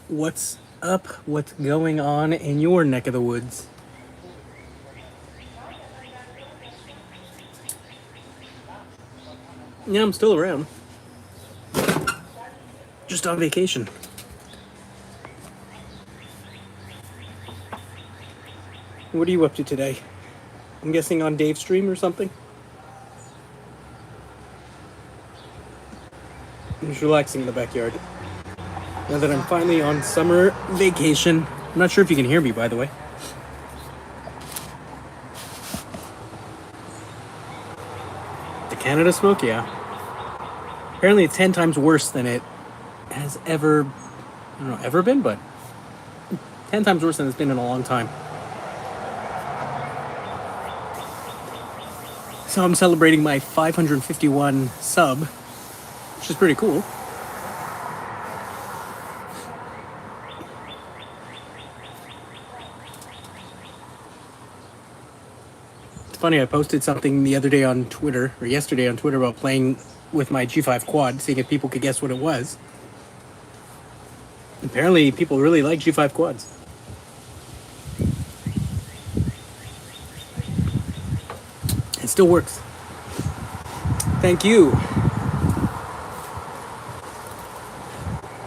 What's up? What's going on in your neck of the woods? Yeah, I'm still around. Just on vacation. What are you up to today? I'm guessing on Dave's stream or something? I'm just relaxing in the backyard. Now that I'm finally on summer vacation. I'm not sure if you can hear me, by the way. The Canada smoke, yeah. Apparently it's 10 times worse than it has ever, I don't know, ever been, but 10 times worse than it's been in a long time. So I'm celebrating my 551 sub, which is pretty cool. It's funny, I posted something the other day on Twitter, or yesterday on Twitter, about playing with my G5 quad, seeing if people could guess what it was. Apparently, people really like G5 quads. It still works. Thank you.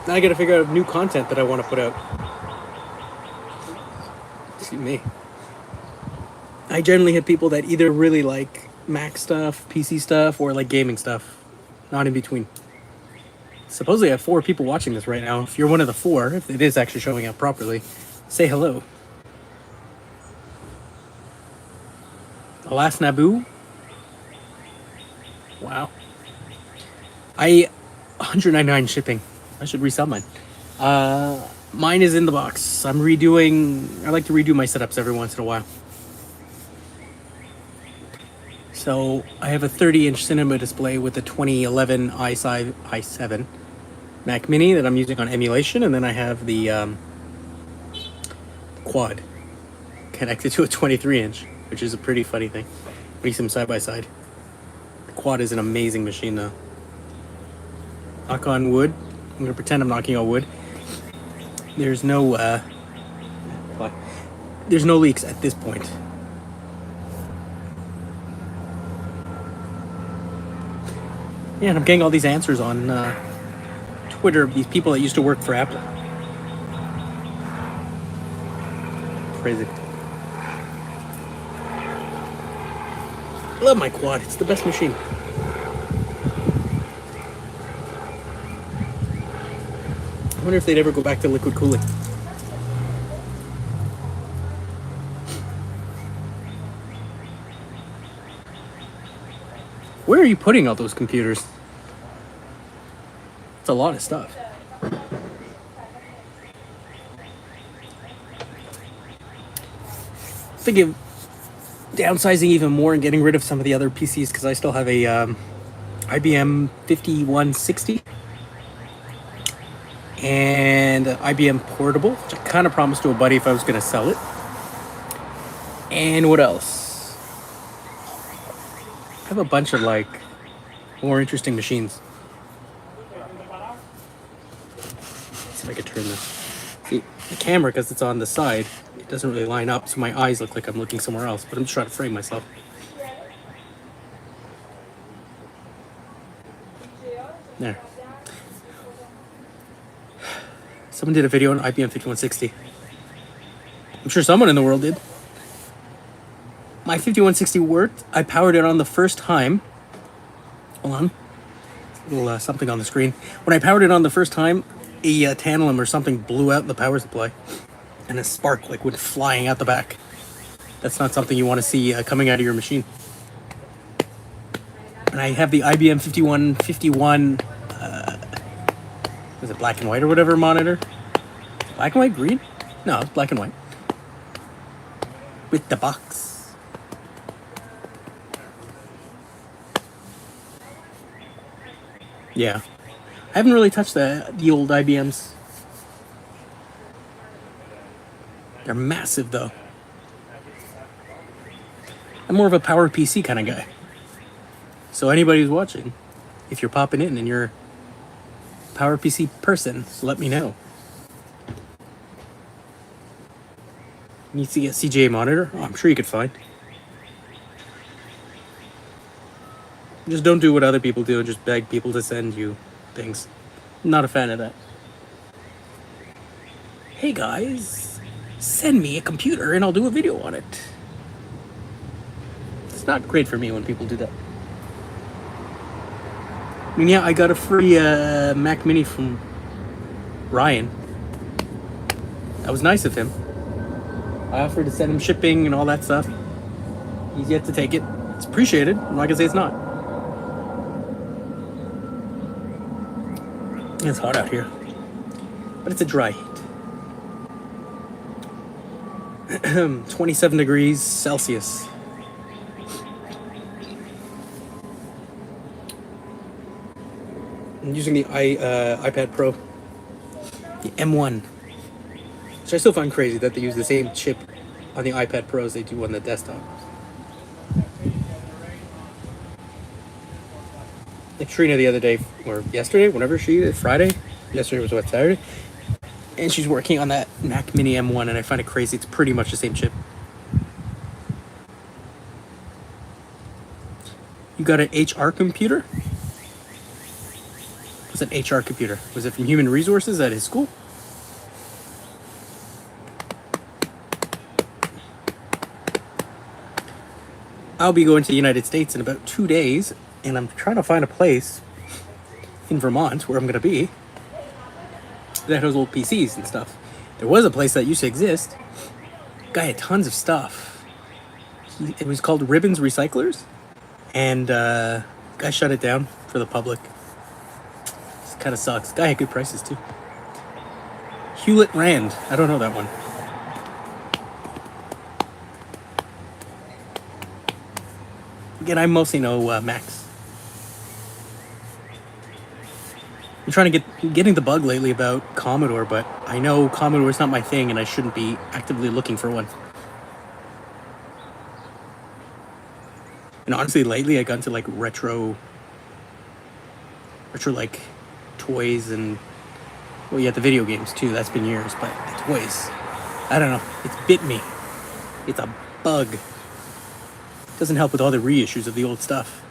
Now I gotta figure out new content that I want to put out. Excuse me. I generally hit people that either really like Mac stuff, PC stuff, or like gaming stuff. Not in between. Supposedly I have 4 people watching this right now. If you're one of the 4, if it is actually showing up properly, say hello. The last Naboo? Wow. 199 shipping. I should resell mine. Mine is in the box. I like to redo my setups every once in a while. So I have a 30-inch cinema display with a 2011 i7 Mac Mini that I'm using on emulation, and then I have the quad connected to a 23-inch, which is a pretty funny thing. We see them side by side. The quad is an amazing machine, though. Knock on wood. I'm gonna pretend I'm knocking on wood. There's no leaks at this point. Yeah, and I'm getting all these answers on Twitter of these people that used to work for Apple. Crazy. I love my quad. It's the best machine. I wonder if they'd ever go back to liquid cooling. Where are you putting all those computers? It's a lot of stuff. Thinking of downsizing even more and getting rid of some of the other PCs because I still have a IBM 5160 and an IBM Portable, which I kind of promised to a buddy if I was going to sell it. And what else? I have a bunch of like more interesting machines. Let's see if I can turn this. See, the camera, because it's on the side, it doesn't really line up, so my eyes look like I'm looking somewhere else, but I'm just trying to frame myself. There. Someone did a video on IBM 5160. I'm sure someone in the world did. My 5160 worked. I powered it on the first time. Hold on. A little something on the screen. When I powered it on the first time, a tantalum or something blew out in the power supply. And a spark like went flying out the back. That's not something you want to see coming out of your machine. And I have the IBM 5151, is it black and white or whatever monitor? Black and white, green? No, it's black and white. With the box. Yeah. I haven't really touched the old IBMs. They're massive, though. I'm more of a power PC kind of guy. So anybody who's watching, if you're popping in and you're a power PC person, let me know. You need to get CGA monitor? Oh, I'm sure you could find. Just don't do what other people do and just beg people to send you things. Not a fan of that. Hey guys, send me a computer and I'll do a video on it. It's not great for me when people do that. I mean, yeah, I got a free Mac Mini from Ryan. That was nice of him. I offered to send him shipping and all that stuff. He's yet to take it. It's appreciated. I'm not gonna say it's not. It's hot out here, but it's a dry heat. 27 degrees Celsius. I'm using the iPad Pro, the M1. Which I still find crazy that they use the same chip on the iPad Pro as they do on the desktop. Like Trina the other day, or yesterday, whenever she did, Friday. Yesterday was what, Saturday? And she's working on that Mac Mini M1, and I find it crazy. It's pretty much the same chip. You got an HR computer? What's an HR computer? Was it from Human Resources at his school? I'll be going to the United States in about 2 days, and I'm trying to find a place in Vermont where I'm going to be that has old PCs and stuff. There was a place that used to exist. Guy had tons of stuff. It was called Ribbons Recyclers, and guy shut it down for the public. This kind of sucks. Guy had good prices too. Hewlett Rand. I don't know that one. Again, I mostly know Macs. I'm trying to getting the bug lately about Commodore, but I know Commodore's not my thing, and I shouldn't be actively looking for one. And honestly, lately I got into like retro like toys and well, yeah, the video games too. That's been years, but the toys, I don't know. It's bit me. It's a bug. Doesn't help with all the reissues of the old stuff.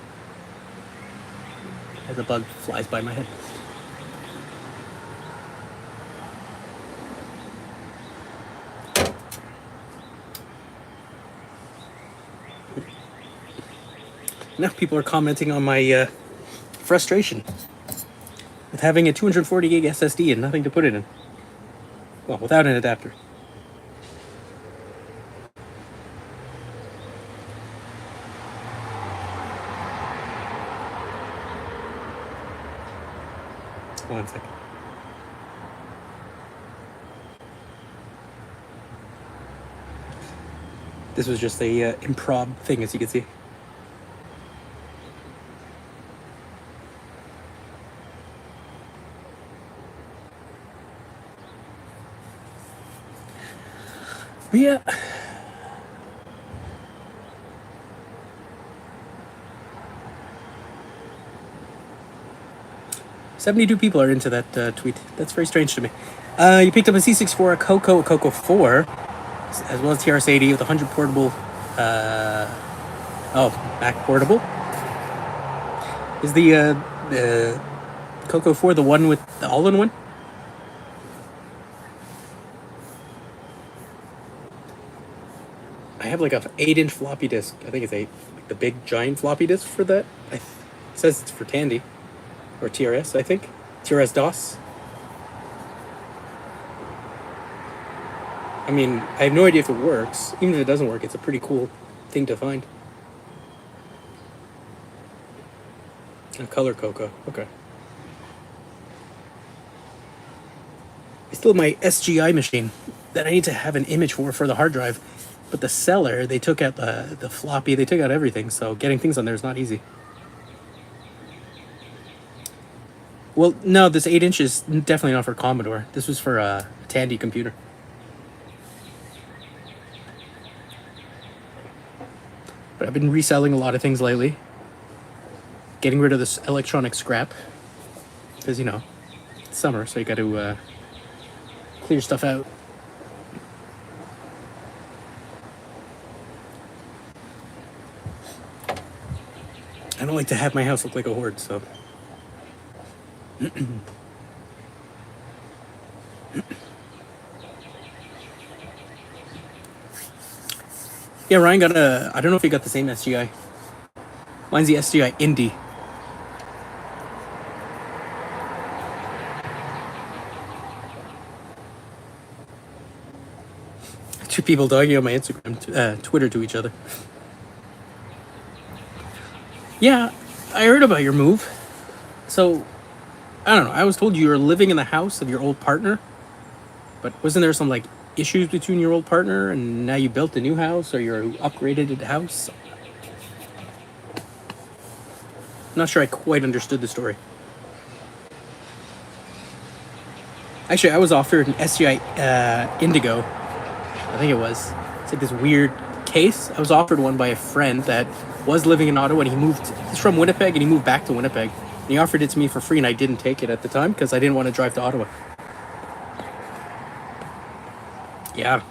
As a bug flies by my head. Now people are commenting on my frustration with having a 240 gig SSD and nothing to put it in. Well, without an adapter. One second. This was just a improv thing, as you can see. But yeah. $72 people are into that tweet. That's very strange to me. You picked up a C64, a Coco 4, as well as TRS-80 with 100 portable. Mac portable. Is the Coco 4 the one with the all-in-one? I have like a 8-inch floppy disk. I think it's 8. Like the big giant floppy disk for that. It says it's for Tandy. Or TRS, I think. TRS DOS. I mean, I have no idea if it works. Even if it doesn't work, it's a pretty cool thing to find. A color Coco. Okay. I still have my SGI machine that I need to have an image for the hard drive. But the seller, they took out the floppy, they took out everything, so getting things on there is not easy. Well, no, this 8-inch is definitely not for Commodore. This was for a Tandy computer. But I've been reselling a lot of things lately. Getting rid of this electronic scrap. Because, you know, it's summer, so you got to clear stuff out. don't like to have my house look like a hoard, so. Yeah, Ryan got a, I don't know if he got the same SGI. Mine's the SGI Indy. Two people talking on my Instagram, Twitter to each other. Yeah, I heard about your move. So, I don't know. I was told you were living in the house of your old partner, but wasn't there some like issues between your old partner, and now you built a new house or you're upgraded the house? I'm not sure I quite understood the story. Actually, I was offered an SGI Indigo. I think it was. It's like this weird case. I was offered one by a friend that was living in Ottawa, and he moved. He's from Winnipeg, and he moved back to Winnipeg. And he offered it to me for free, and I didn't take it at the time because I didn't want to drive to Ottawa. Yeah,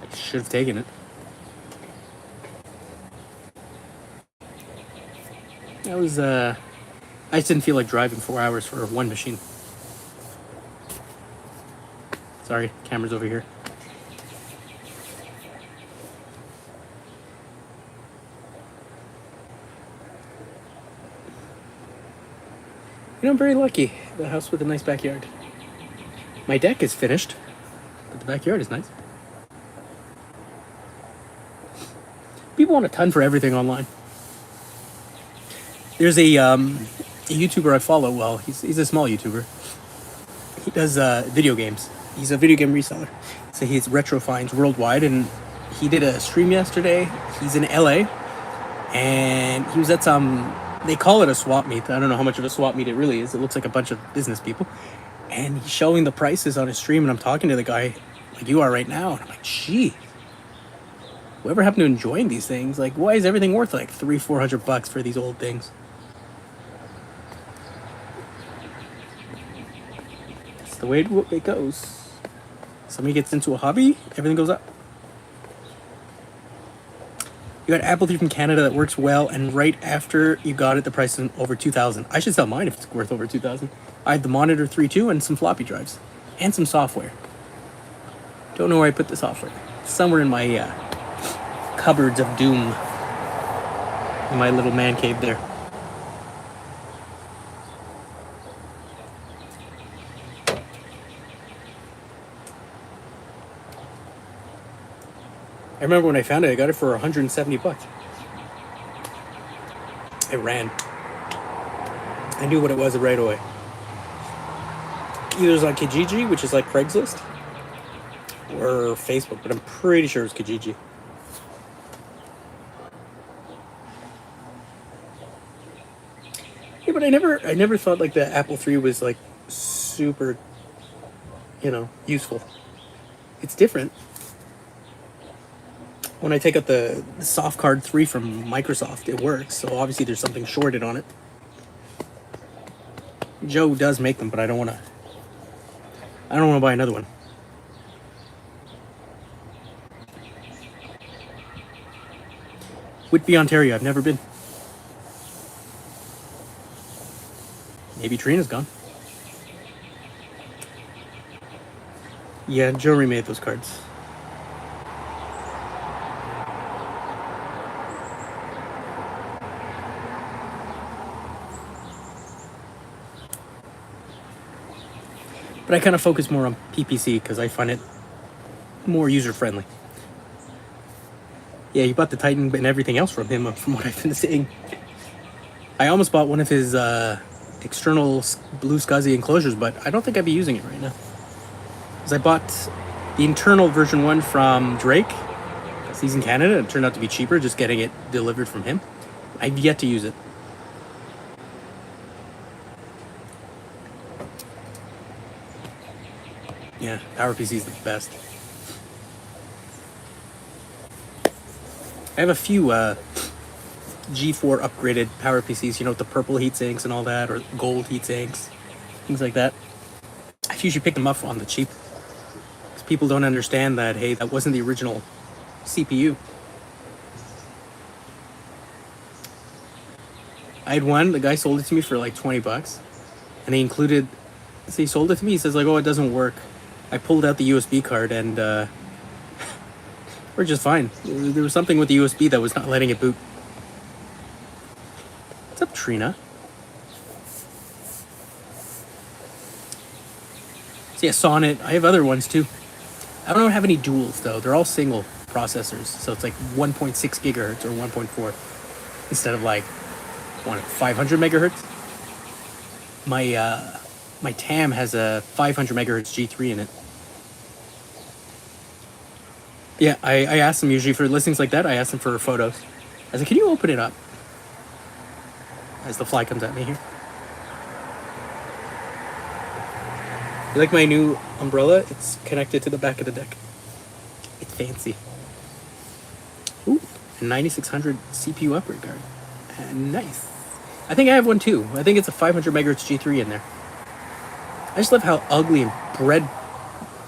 I should have taken it. That was I just didn't feel like driving 4 hours for one machine. Sorry, camera's over here. You know, I'm very lucky. The house with a nice backyard. My deck is finished, but the backyard is nice. People want a ton for everything online. There's a YouTuber I follow. Well, he's a small YouTuber. He does video games. He's a video game reseller. So he's RetroTechy worldwide, and he did a stream yesterday. He's in LA, and he was at some, they call it a swap meet. I don't know how much of a swap meet it really is. It looks like a bunch of business people. And he's showing the prices on his stream, and I'm talking to the guy like you are right now. And I'm like, gee, whatever happened to enjoying these things? Like, why is everything worth like $300-400 for these old things? That's the way it goes. Somebody gets into a hobby, everything goes up. You got Apple III from Canada that works well, and right after you got it, the price is over $2,000. I should sell mine if it's worth over $2,000. I had the monitor 3 too, and some floppy drives, and some software. Don't know where I put the software. Somewhere in my cupboards of doom, in my little man cave there. I remember when I found it, I got it for $170. It ran. I knew what it was right away. Either it was on Kijiji, which is like Craigslist, or Facebook, but I'm pretty sure it was Kijiji. Yeah, but I never thought like the Apple III was like super, useful. It's different. When I take out the soft card 3 from Microsoft, it works. So obviously there's something shorted on it. Joe does make them, but I don't want to buy another one. Whitby, Ontario. I've never been. Maybe Trina's gone. Yeah, Joe remade those cards. But I kind of focus more on PPC because I find it more user-friendly. Yeah, you bought the Titan and everything else from him, from what I've been seeing. I almost bought one of his external blue SCSI enclosures, but I don't think I'd be using it right now. Because I bought the internal version 1 from Drake, because he's in Canada, and it turned out to be cheaper just getting it delivered from him. I've yet to use it. Yeah, PowerPC is the best. I have a few G4 upgraded PowerPCs, with the purple heat sinks and all that, or gold heat sinks, things like that. I usually pick them up on the cheap, because people don't understand that, hey, that wasn't the original CPU. I had one. The guy sold it to me for like $20, and he included. So he sold it to me. He says like, "Oh, it doesn't work." I pulled out the USB card and we're just fine. There was something with the USB that was not letting it boot. What's up, Trina? So yeah, Sonnet. I have other ones too. I don't have any duals though. They're all single processors, so it's like 1.6 gigahertz or 1.4 instead of like 500 megahertz. My TAM has a 500 megahertz G3 in it. Yeah, I ask them usually for listings like that. I ask them for photos. I was like, "Can you open it up?" As the fly comes at me here. You like my new umbrella? It's connected to the back of the deck. It's fancy. Ooh, a 9600 CPU upgrade card. Nice. I think I have one too. I think it's a 500 megahertz G3 in there. I just love how ugly and bread,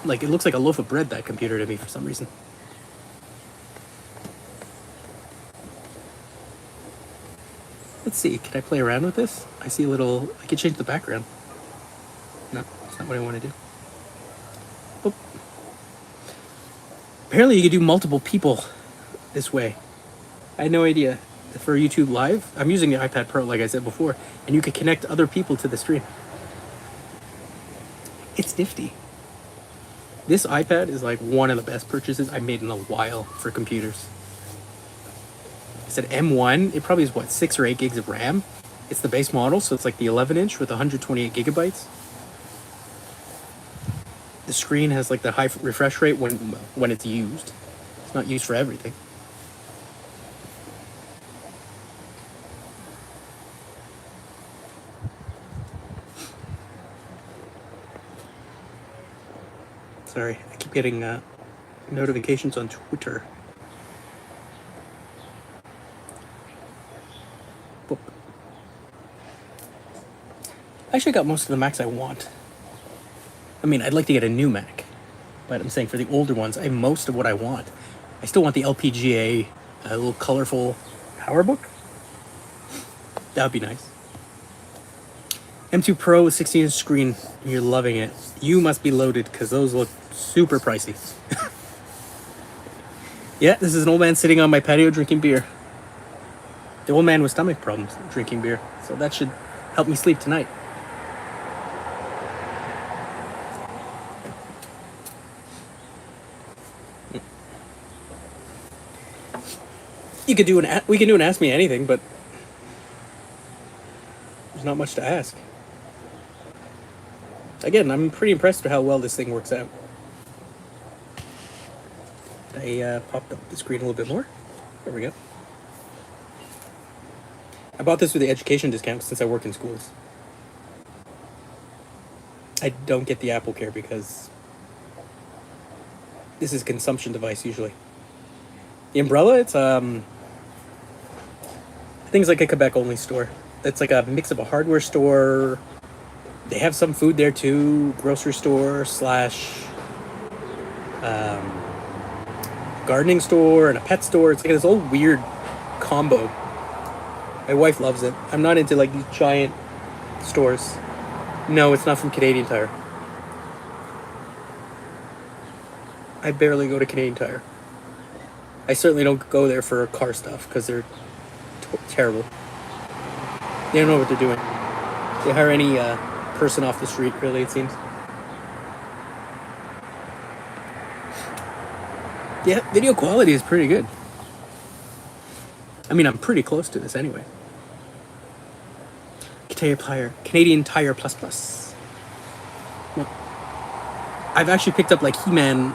like it looks like a loaf of bread, that computer to me for some reason. Let's see, can I play around with this? I see a little, I can change the background. No, that's not what I want to do. Oh. Apparently you can do multiple people this way. I had no idea. For YouTube Live, I'm using the iPad Pro like I said before, and you can connect other people to the stream. It's nifty. This iPad is like one of the best purchases I made in a while for computers. It's an M1. It probably is what, 6 or 8 gigs of RAM. It's the base model, so it's like the 11-inch with 128 gigabytes. The screen has like the high refresh rate when it's used. It's not used for everything. Sorry, I keep getting notifications on Twitter. Boop. I actually got most of the Macs I want. I mean, I'd like to get a new Mac, but I'm saying for the older ones, I have most of what I want. I still want the LPGA, a little colorful PowerBook. That would be nice. M2 Pro with 16-inch screen. You're loving it. You must be loaded because those look super pricey. Yeah, this is an old man sitting on my patio drinking beer. The old man with stomach problems drinking beer, so that should help me sleep tonight. You could do we can do an Ask Me Anything, but there's not much to ask. Again, I'm pretty impressed with how well this thing works out. I popped up the screen a little bit more. There we go. I bought this with the education discount since I work in schools. I don't get the Apple Care because this is a consumption device usually. The umbrella, it's things like a Quebec only store. It's like a mix of a hardware store. They have some food there too, grocery store slash gardening store and a pet store. It's like this old weird combo. My wife loves it. I'm not into like these giant stores. No, it's not from Canadian Tire. I barely go to Canadian Tire. I certainly don't go there for car stuff because they're terrible. They don't know what they're doing. They hire any person off the street, really, it seems. Yeah, video quality is pretty good. I mean, I'm pretty close to this anyway. Canadian Tire Plus Plus. Yeah. I've actually picked up like He-Man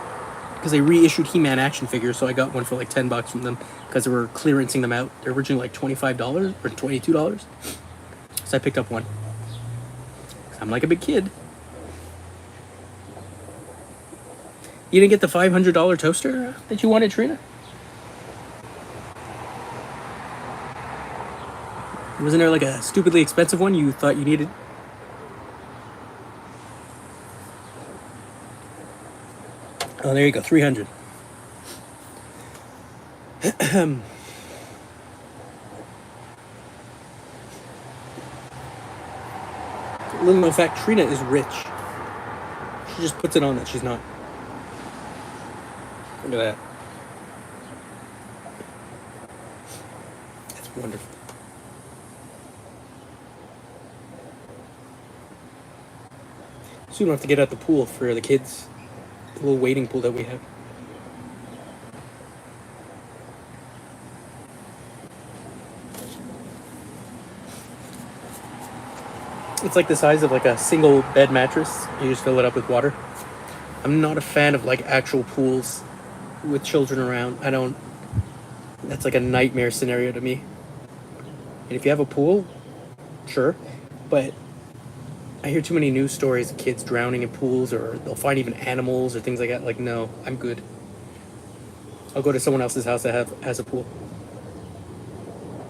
because they reissued He-Man action figures, so I got one for like $10 from them because they were clearancing them out. They're originally like $25 or $22. So I picked up one. I'm like a big kid. You didn't get the $500 toaster that you wanted, Trina? Wasn't there like a stupidly expensive one you thought you needed? Oh, there you go, 300. Little known fact, Trina is rich. She just puts it on that she's not. Look at that. That's wonderful. Soon we'll have to get out the pool for the kids. The little waiting pool that we have. It's like the size of like a single bed mattress. You just fill it up with water. I'm not a fan of like actual pools with children around. I don't. That's like a nightmare scenario to me. And if you have a pool, sure, but I hear too many news stories of kids drowning in pools, or they'll find even animals or things like that. Like, no, I'm good. I'll go to someone else's house that has a pool.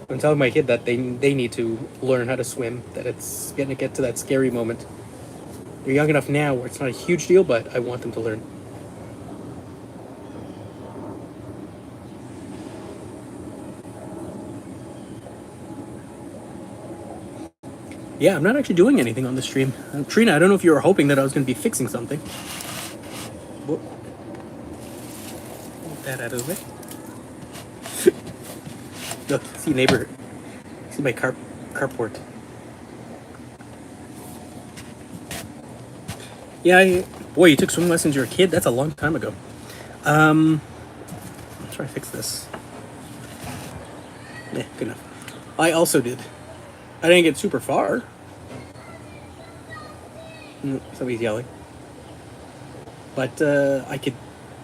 I'm telling my kid that they need to learn how to swim, that it's going to get to that scary moment. They're young enough now where it's not a huge deal, but I want them to learn. Yeah, I'm not actually doing anything on the stream. Trina, I don't know if you were hoping that I was going to be fixing something. Whoop. Get that out of the way. Look, see neighbor. See my carport. Yeah, boy, you took swimming lessons as you were a kid? That's a long time ago. I'll try to fix this. Yeah, good enough. I also did. I didn't get super far. Somebody's yelling. But I could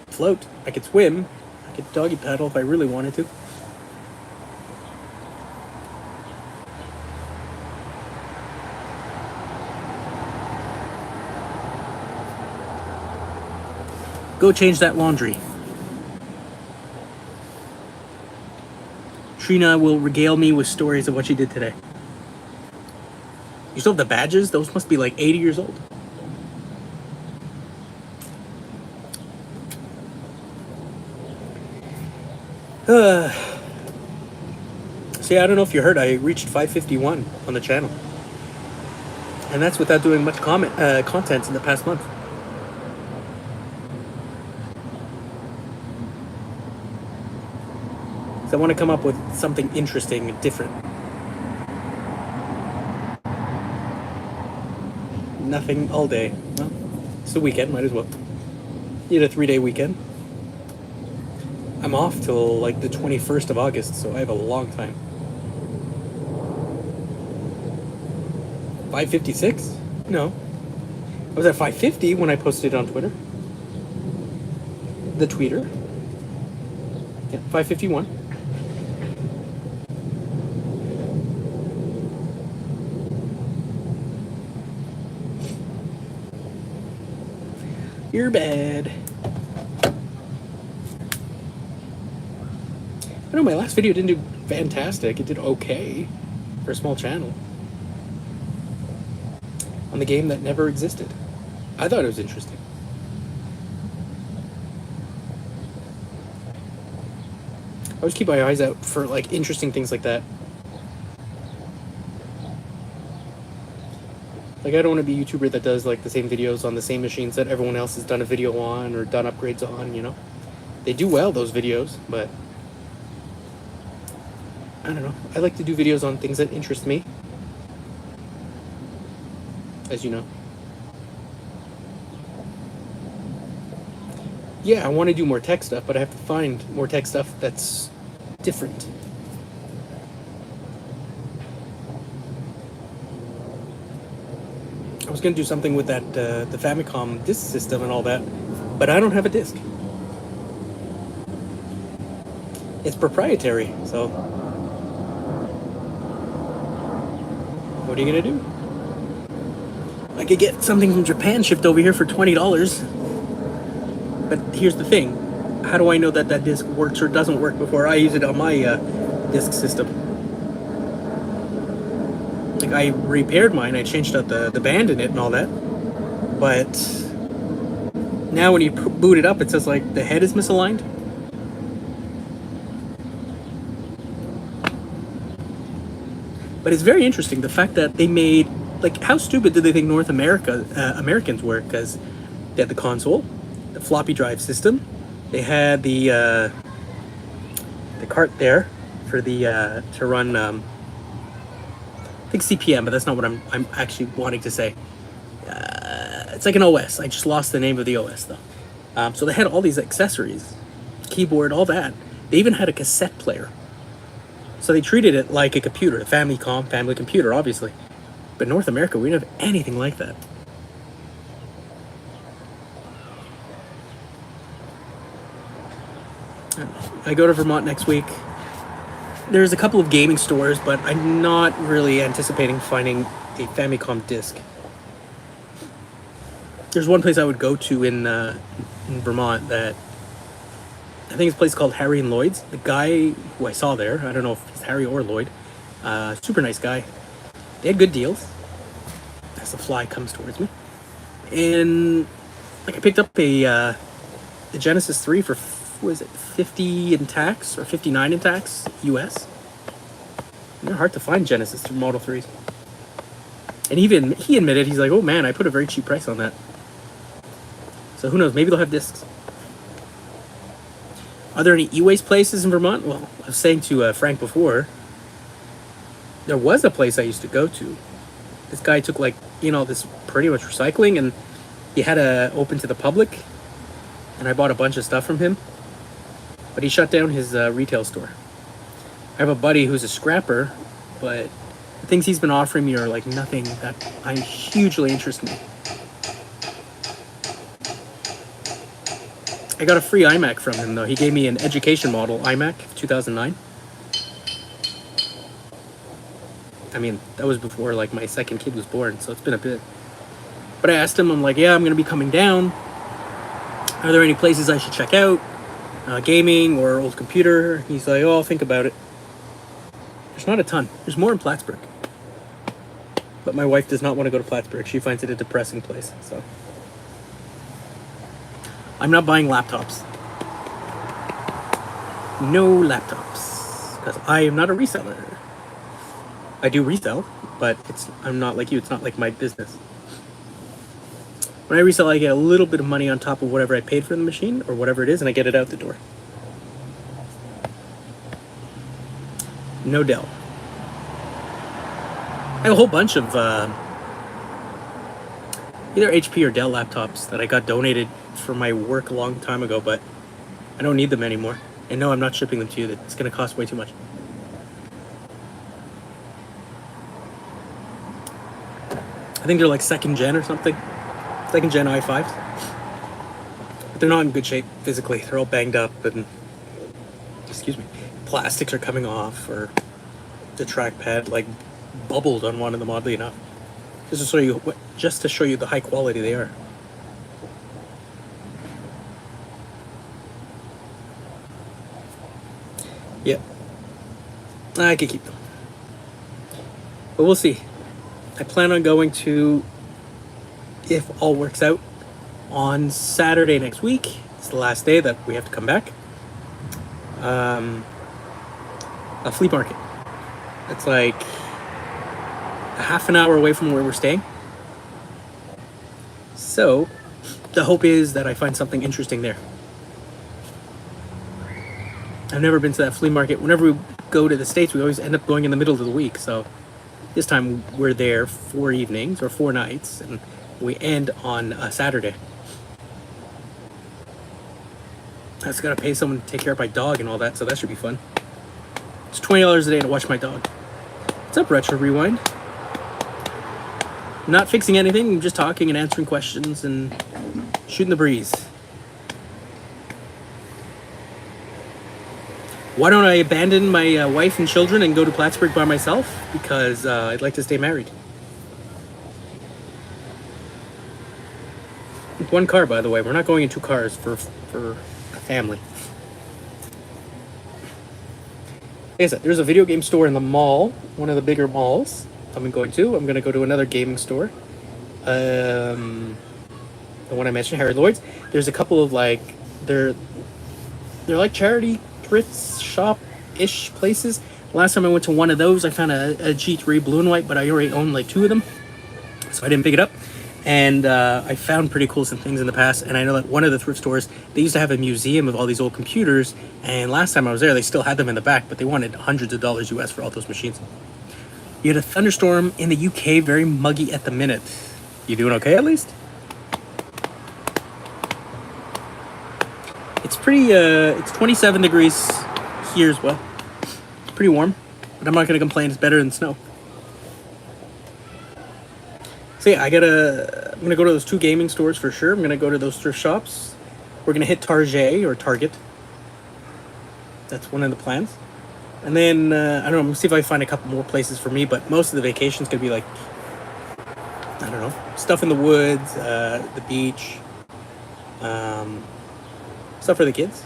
float. I could swim. I could doggy paddle if I really wanted to. Go change that laundry. Trina will regale me with stories of what she did today. You still have the badges? Those must be like 80 years old. See, I don't know if you heard, I reached 551 on the channel. And that's without doing much content in the past month. So I want to come up with something interesting and different. Nothing all day. Well, it's the weekend, might as well. Need a 3-day weekend. I'm off till like the 21st of August, so I have a long time. 5:56? No. I was at 5:50 when I posted it on Twitter. The tweeter. Yeah, 5:51. You're bad. I know my last video didn't do fantastic. It did okay for a small channel. On the game that never existed. I thought it was interesting. I always keep my eyes out for like interesting things like that. Like, I don't want to be a YouTuber that does like the same videos on the same machines that everyone else has done a video on or done upgrades on, you know? They do well, those videos, but I don't know. I like to do videos on things that interest me, as you know. Yeah, I want to do more tech stuff, but I have to find more tech stuff that's different. I was going to do something with that, the Famicom disc system and all that, but I don't have a disc. It's proprietary, so what are you going to do? I could get something from Japan shipped over here for $20, but here's the thing. How do I know that that disc works or doesn't work before I use it on my disc system? Like, I repaired mine, I changed out the band in it and all that, but now when you boot it up, it says like the head is misaligned. But it's very interesting, the fact that they made like, how stupid did they think Americans were? Because they had the console, the floppy drive system, they had the cart there for the to run. I think CPM, but that's not what I'm actually wanting to say. It's like an OS. I just lost the name of the OS though. So they had all these accessories, keyboard, all that. They even had a cassette player. So they treated it like a computer, a family computer, obviously. But in North America, we didn't have anything like that. I go to Vermont next week. There's a couple of gaming stores, but I'm not really anticipating finding a Famicom disc. There's one place I would go to in Vermont that I think it's a place called Harry and Lloyd's. The guy who I saw there, I don't know if he's Harry or Lloyd, super nice guy. They had good deals. As the fly comes towards me, and like I picked up the Genesis 3 for what is it, 50 in tax or 59 in tax US. And they're hard to find Genesis Model 3s. And even he admitted, he's like, oh man, I put a very cheap price on that. So who knows, maybe they'll have discs. Are there any e-waste places in Vermont? Well, I was saying to Frank before, there was a place I used to go to. This guy took like, this pretty much recycling, and he had open to the public, and I bought a bunch of stuff from him. But he shut down his retail store. I have a buddy who's a scrapper, but the things he's been offering me are like nothing that I'm hugely interested in. I got a free iMac from him though. He gave me an education model iMac 2009. I mean, that was before like my second kid was born, so it's been a bit. But I asked him, I'm like, yeah, I'm gonna be coming down. Are there any places I should check out? Gaming or old computer? He's like, oh, I'll think about it. There's not a ton. There's more in Plattsburgh. But my wife does not want to go to Plattsburgh. She finds it a depressing place, so. I'm not buying laptops. No laptops. Because I am not a reseller. I do resell, but I'm not like you. It's not like my business. When I resell, I get a little bit of money on top of whatever I paid for the machine or whatever it is, and I get it out the door. No Dell. I have a whole bunch of either HP or Dell laptops that I got donated for my work a long time ago, but I don't need them anymore. And no, I'm not shipping them to you. It's going to cost way too much. I think they're like second gen or something. Second gen i5s. But they're not in good shape physically. They're all banged up and, excuse me, plastics are coming off, or the trackpad like bubbled on one of them, oddly enough. Just to show you the high quality they are. Yep. I could keep them. But we'll see. I plan on going to, if all works out, on Saturday next week. It's the last day that we have to come back. A flea market. It's like a half an hour away from where we're staying. So the hope is that I find something interesting there. I've never been to that flea market. Whenever we go to the States, we always end up going in the middle of the week. So this time we're there 4 evenings or 4 nights, and we end on a Saturday. I just gotta pay someone to take care of my dog and all that, so that should be fun. It's $20 a day to watch my dog. What's up, Retro Rewind? Not fixing anything, I'm just talking and answering questions and shooting the breeze. Why don't I abandon my wife and children and go to Plattsburgh by myself? Because I'd like to stay married. One car, by the way. We're not going in 2 cars for a family. Like I said, there's a video game store in the mall, one of the bigger malls I'm going to. I'm going to go to another gaming store. The one I mentioned, Harry Lloyd's. There's a couple of they're like charity thrift shop-ish places. Last time I went to one of those, I found a G3 blue and white, but I already own like 2 of them. so I didn't pick it up. And I found pretty cool some things in the past. And I know that one of the thrift stores, they used to have a museum of all these old computers. And last time I was there, they still had them in the back, but they wanted hundreds of dollars US for all those machines. You had a thunderstorm in the UK, very muggy at the minute. You doing okay at least? It's pretty, it's 27 degrees here as well. It's pretty warm, but I'm not going to complain. It's better than snow. So yeah, I'm going to go to those 2 gaming stores for sure. I'm going to go to those thrift shops. We're going to hit Target or Target. That's one of the plans. And then, I don't know, I'm going to see if I find a couple more places for me, but most of the vacation's going to be like, I don't know, stuff in the woods, the beach, stuff for the kids.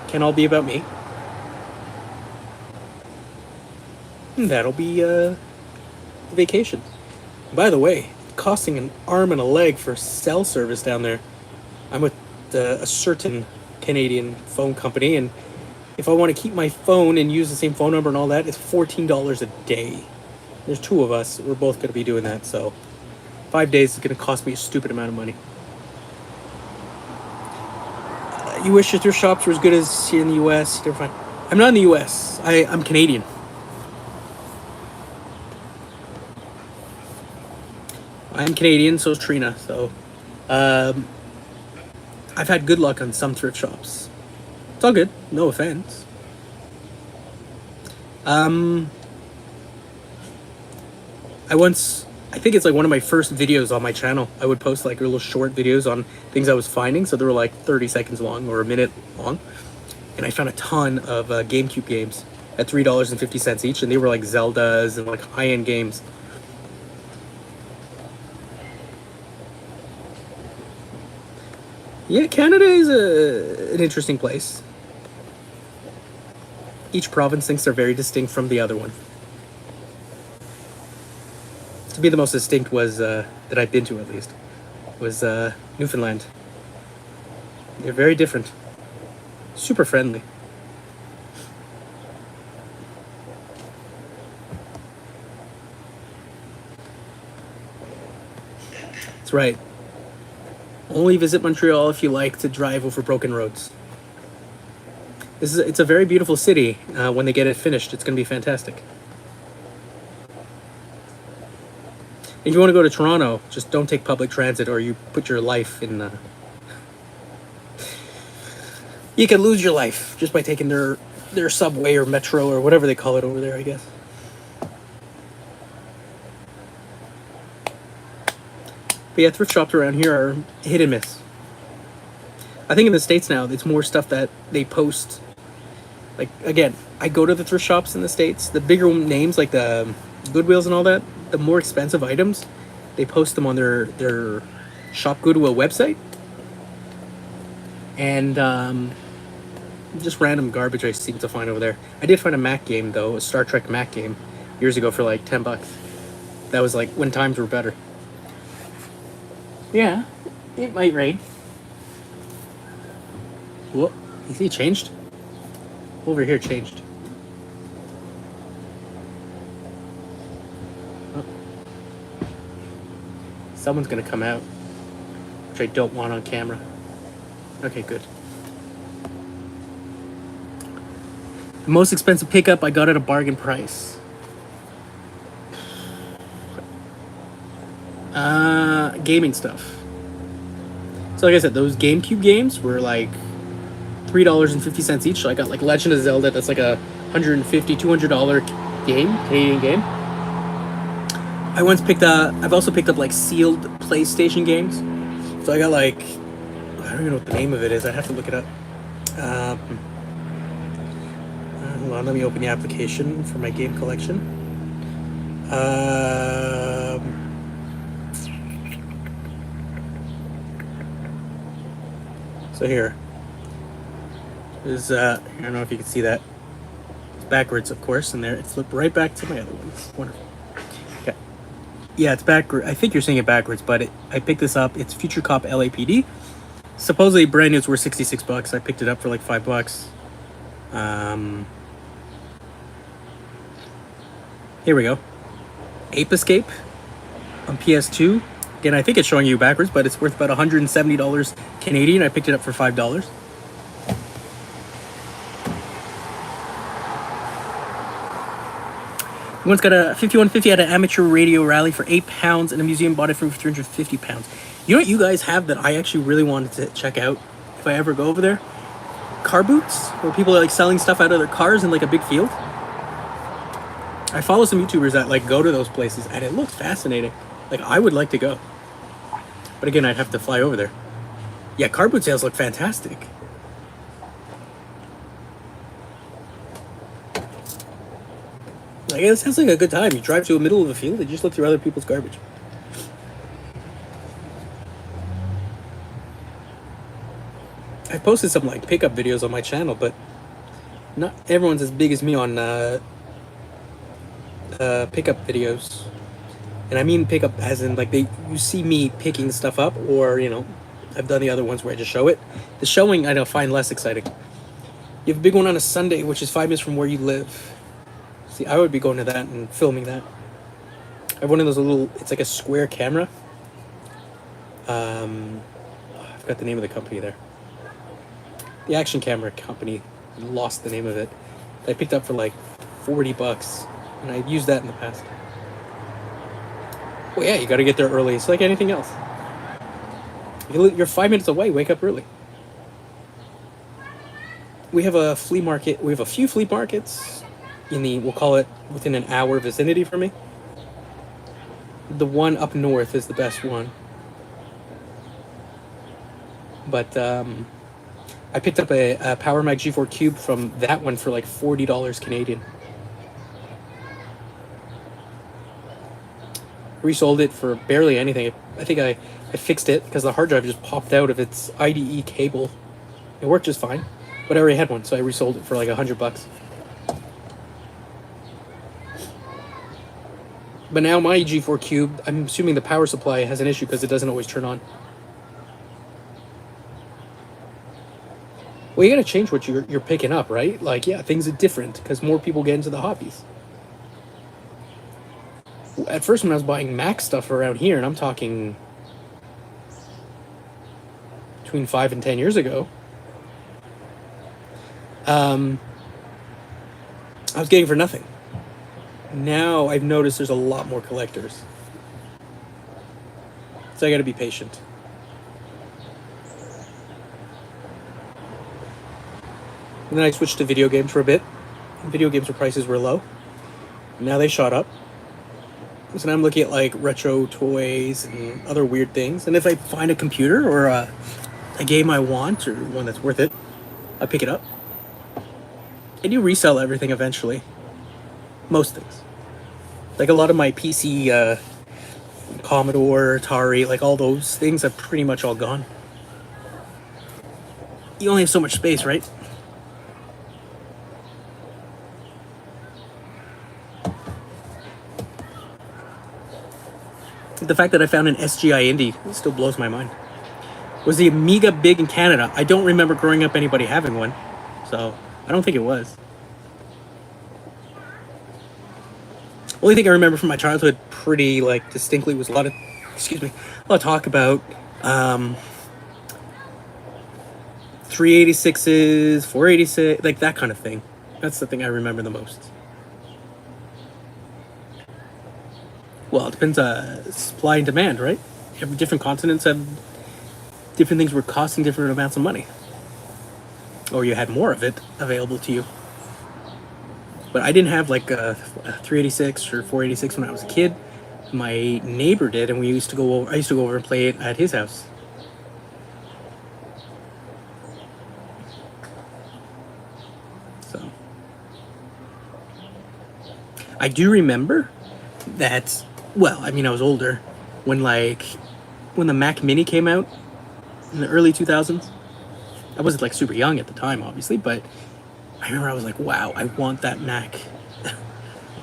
Can all be about me. And that'll be, vacation. By the way, costing an arm and a leg for cell service down there. I'm with a certain Canadian phone company, and if I want to keep my phone and use the same phone number and all that, it's $14 a day. There's 2 of us. We're both going to be doing that, so 5 days is going to cost me a stupid amount of money. You wish your thrift shops were as good as here in the U.S. They're fine. I'm not in the U.S. I'm Canadian. I'm Canadian, so is Trina. So, I've had good luck on some thrift shops. It's all good. No offense. I think it's like one of my first videos on my channel. I would post like little short videos on things I was finding. So they were like 30 seconds long or a minute long. And I found a ton of GameCube games at $3.50 each. And they were like Zeldas and like high-end games. Yeah, Canada is an interesting place. Each province thinks they're very distinct from the other one. To me, the most distinct was, that I've been to at least, was Newfoundland. They're very different. Super friendly. That's right. Only visit Montreal if you like to drive over broken roads. It's a very beautiful city. When they get it finished, it's going to be fantastic. If you want to go to Toronto, just don't take public transit or you put your life in... You can lose your life just by taking their subway or metro or whatever they call it over there, I guess. But yeah, thrift shops around here are hit and miss. I think in the States now, it's more stuff that they post. Like, again, I go to the thrift shops in the States. The bigger names, like the Goodwills and all that, the more expensive items, they post them on their Shop Goodwill website. And just random garbage I seem to find over there. I did find a Mac game, though, a Star Trek Mac game, years ago for like $10. That was like when times were better. Yeah, it might rain. Whoa, you see it changed? Over here changed. Oh. Someone's gonna come out, which I don't want on camera. Okay, good. The most expensive pickup I got at a bargain price. Gaming stuff. So like I said, those GameCube games were like $3.50 each. So I got like Legend of Zelda. That's like a $150, $200 game, Canadian game. I've also picked up like sealed PlayStation games. So I got like, I don't even know what the name of it is. I'd have to look it up. Hold on, let me open the application for my game collection. So here is, I don't know if you can see that. It's backwards, of course, and there it's flipped right back to my other ones. Wonderful. Okay. Yeah, it's backward. I think you're seeing it backwards, but I picked this up. It's Future Cop LAPD. Supposedly brand new. It's worth $66. I picked it up for like $5. Here we go. Ape Escape on PS2. Again, I think it's showing you backwards, but it's worth about $170 Canadian. I picked it up for $5. One's got a 5150 at an amateur radio rally for £8, and a museum bought it for £350. You know what you guys have that I actually really wanted to check out if I ever go over there? Car boots, where people are like selling stuff out of their cars in like a big field. I follow some YouTubers that like go to those places, and it looks fascinating. Like, I would like to go, but again, I'd have to fly over there. Yeah, car boot sales look fantastic. Like, it sounds like a good time. You drive to the middle of the field and just look through other people's garbage. I posted some like pickup videos on my channel, but not everyone's as big as me on pickup videos. And I mean pickup as in like you see me picking stuff up, or I've done the other ones where I just show it. The showing I find less exciting. You have a big one on a Sunday, which is 5 minutes from where you live. See, I would be going to that and filming that. I have one of those little, it's like a square camera. I forgot the name of the company there. The action camera company. Lost the name of it. I picked up for like $40, and I've used that in the past. Well, yeah, you got to get there early. It's like anything else. You're 5 minutes away. Wake up early. We have a flea market. We have a few flea markets we'll call it within an hour vicinity from me. The one up north is the best one. But I picked up a Power Mag G4 Cube from that one for like $40 Canadian. Resold it for barely anything. I think I fixed it because the hard drive just popped out of its IDE cable. It worked just fine, but I already had one, so I resold it for like $100. But now my G4 Cube, I'm assuming the power supply has an issue because it doesn't always turn on. Well, you gotta change what you're picking up, right? Like, yeah, things are different because more people get into the hobbies. At first, when I was buying Mac stuff around here, and I'm talking between 5 and 10 years ago, I was getting for nothing. Now I've noticed there's a lot more collectors. So I gotta be patient. And then I switched to video games for a bit. Video games prices were low. Now they shot up. So now I'm looking at like retro toys and other weird things. And if I find a computer or a game I want, or one that's worth it, I pick it up. I do resell everything eventually. Most things. Like a lot of my PC, Commodore, Atari, like all those things are pretty much all gone. You only have so much space, right? The fact that I found an SGI Indie still blows my mind. Was the Amiga big in Canada? I don't remember growing up anybody having one, so I don't think it was. Only thing I remember from my childhood pretty like distinctly was a lot of talk about 386s, 486, like that kind of thing. That's the thing I remember the most. Well, it depends supply and demand, right? Every different continents have different things were costing different amounts of money. Or you had more of it available to you. But I didn't have like a 386 or 486 when I was a kid. My neighbor did, and I used to go over and play it at his house. So I do remember that, well, I mean, I was older when the Mac Mini came out in the early 2000s. I wasn't like super young at the time, obviously, but I remember I was like, wow, I want that Mac.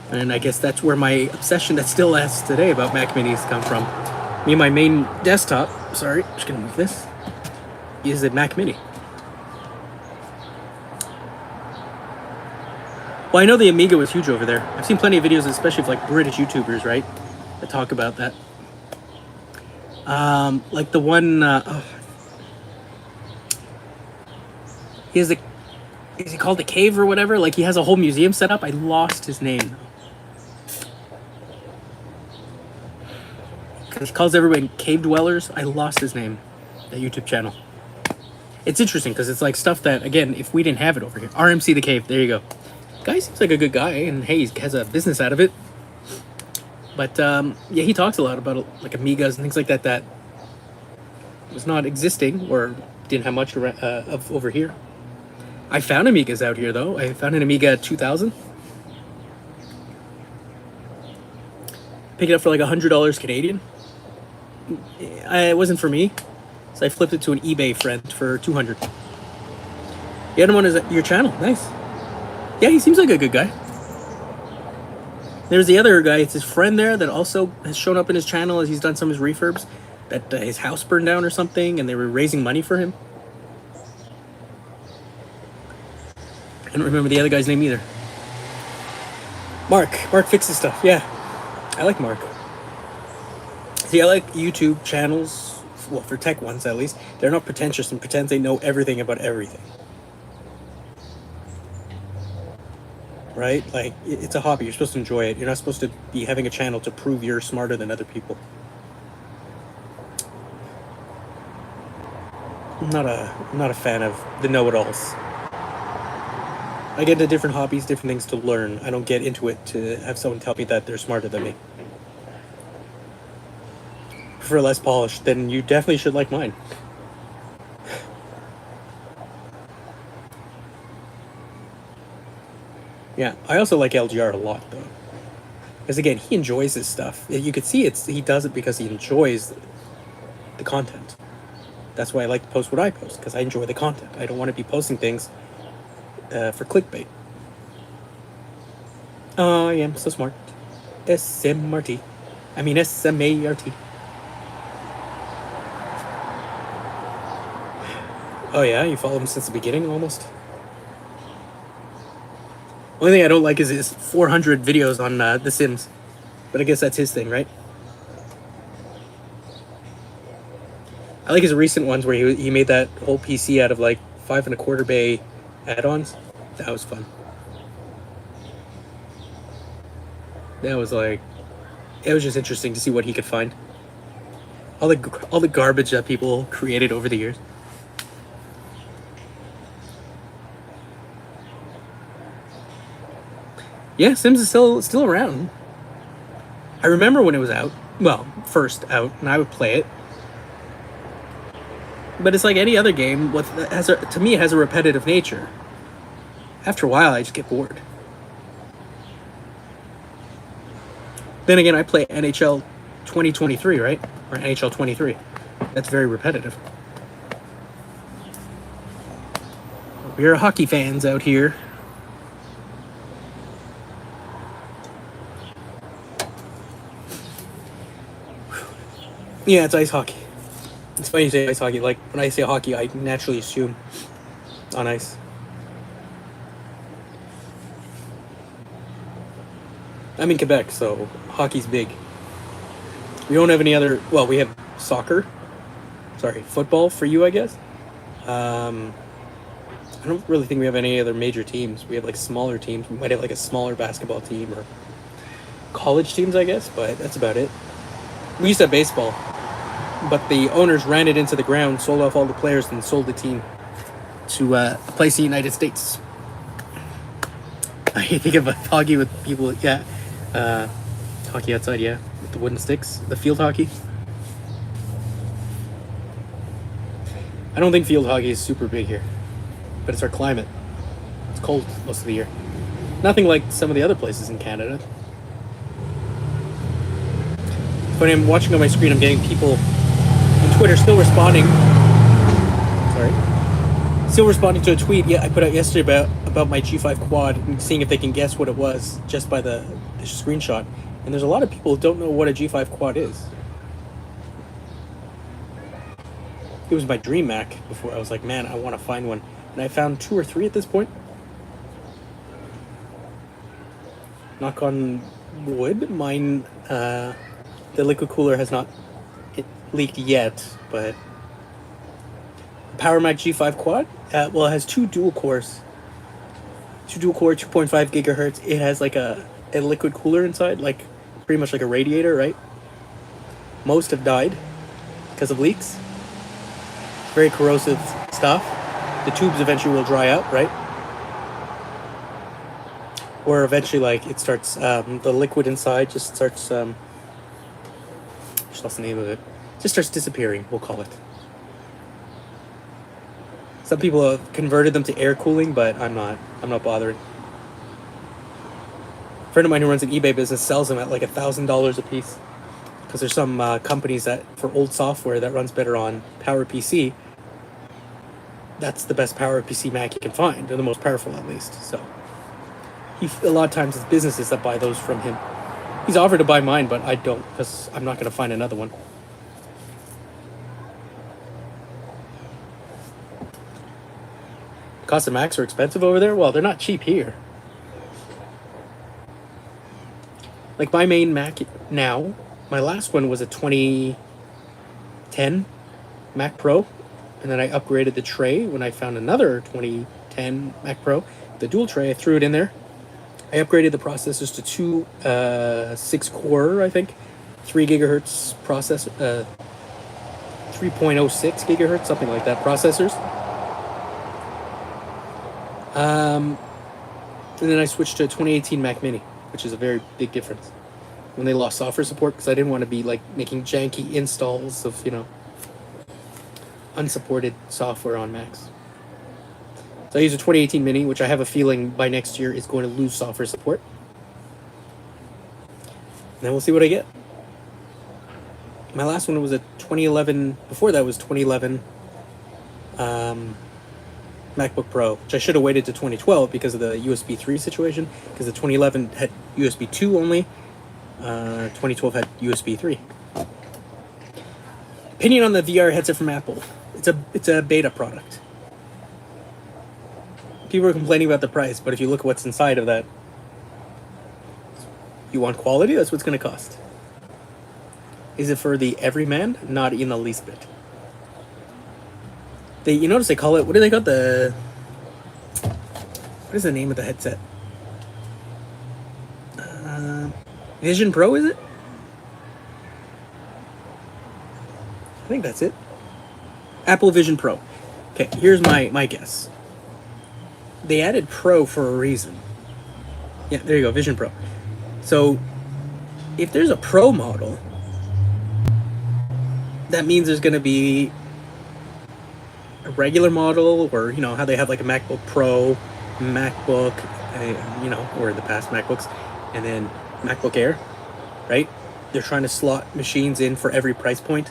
And I guess that's where my obsession that still lasts today about Mac Minis come from. Me and my main desktop, sorry, just gonna move this, is a Mac Mini. Well, I know the Amiga was huge over there. I've seen plenty of videos, especially of like British YouTubers, right, that talk about that. Like the one, he has the, is he called the Cave or whatever? Like he has a whole museum set up. I lost his name. He calls everybody cave dwellers. I lost his name. That YouTube channel. It's interesting because it's like stuff that, again, if we didn't have it over here. RMC the Cave. There you go. Guy seems like a good guy, and hey, he has a business out of it. But yeah, he talks a lot about like Amigas and things like that that was not existing or didn't have much of over here. I found Amigas out here though. I found an Amiga 2000. Picked it up for like $100 Canadian. It wasn't for me, so I flipped it to an eBay friend for 200. The other one is your channel. Nice. Yeah, he seems like a good guy. There's the other guy. It's his friend there that also has shown up in his channel as he's done some of his refurbs. That his house burned down or something, and they were raising money for him. I don't remember the other guy's name either. Mark fixes stuff. Yeah, I like Mark. See, I like YouTube channels, well, for tech ones at least. They're not pretentious and pretend they know everything about everything. Right? Like, it's a hobby. You're supposed to enjoy it. You're not supposed to be having a channel to prove you're smarter than other people. I'm not a fan of the know-it-alls. I get into different hobbies, different things to learn. I don't get into it to have someone tell me that they're smarter than me. For less polished, then you definitely should like mine. Yeah, I also like LGR a lot though, because again, he enjoys his stuff. You could see he does it because he enjoys the content. That's why I like to post what I post, because I enjoy the content. I don't want to be posting things for clickbait. Oh, I am so smart. SMRT. I mean SMART. Oh yeah, you follow him since the beginning almost? Only thing I don't like is his 400 videos on The Sims. But I guess that's his thing, right? I like his recent ones where he made that whole PC out of like 5.25 bay add-ons. That was fun. That was like, it was just interesting to see what he could find. All the garbage that people created over the years. Yeah, Sims is still around. I remember when it was out. Well, first out, and I would play it. But it's like any other game. To me, it has a repetitive nature. After a while, I just get bored. Then again, I play NHL 2023, right? Or NHL 23. That's very repetitive. We're hockey fans out here. Yeah, it's ice hockey. It's funny you say ice hockey. Like, when I say hockey, I naturally assume on ice. I'm in Quebec, so hockey's big. We don't have any other... Well, we have soccer. Sorry, football for you, I guess. I don't really think we have any other major teams. We have, like, smaller teams. We might have, like, a smaller basketball team or college teams, I guess, but that's about it. We used to have baseball, but the owners ran it into the ground, sold off all the players, and sold the team to a place in the United States. I think of hockey with people, yeah. Hockey outside, yeah, with the wooden sticks, the field hockey. I don't think field hockey is super big here, but it's our climate. It's cold most of the year. Nothing like some of the other places in Canada. When I'm watching on my screen, I'm getting people on Twitter still responding. Still responding to a tweet I put out yesterday about my G5 quad and seeing if they can guess what it was just by the screenshot. And there's a lot of people who don't know what a G5 quad is. It was my dream Mac before. I was like, man, I want to find one. And I found 2 or 3 at this point. knock on wood, mine, the liquid cooler has not leaked yet, but PowerMac G5 Quad, well, it has two dual core, 2.5 gigahertz. It has like a liquid cooler inside, like pretty much like a radiator, right? Most have died because of leaks. Very corrosive stuff. The tubes eventually will dry out, right? Or eventually, like, it starts, the liquid inside just starts, just lost the name of it. Just starts disappearing, we'll call it. Some people have converted them to air cooling, but I'm not bothering. A friend of mine who runs an eBay business sells them at like $1,000 a piece. Because there's some companies that, for old software that runs better on PowerPC, that's the best PowerPC Mac you can find. They're the most powerful, at least. So, a lot of times it's businesses that buy those from him. He's offered to buy mine, but I don't, because I'm not going to find another one. Cost of Macs are expensive over there? Well, they're not cheap here. Like my main Mac now, my last one was a 2010 Mac Pro, and then I upgraded the tray when I found another 2010 Mac Pro. The dual tray, I threw it in there. I upgraded the processors to two 6-core, I think, 3 gigahertz processor, 3.06 gigahertz, something like that, processors. And then I switched to a 2018 Mac Mini, which is a very big difference. When they lost software support, because I didn't want to be like making janky installs of, you know, unsupported software on Macs. So I use a 2018 Mini, which I have a feeling by next year is going to lose software support. And then we'll see what I get. My last one was a 2011, before that was 2011 MacBook Pro, which I should have waited to 2012 because of the USB 3 situation, because the 2011 had USB 2 only, 2012 had USB 3. Opinion on the VR headset from Apple. It's a beta product. People are complaining about the price, but if you look at what's inside of that, you want quality, that's what's going to cost. Is it for the everyman? Not in the least bit. You notice they call it, what do they call what is the name of the headset? Vision Pro, is it? I think that's it. Apple Vision Pro. Okay, here's my guess. They added Pro for a reason. Yeah, there you go, Vision Pro. So, if there's a Pro model, that means there's going to be a regular model, or, you know, how they have like a MacBook Pro, MacBook, you know, or in the past MacBooks, and then MacBook Air, right? They're trying to slot machines in for every price point.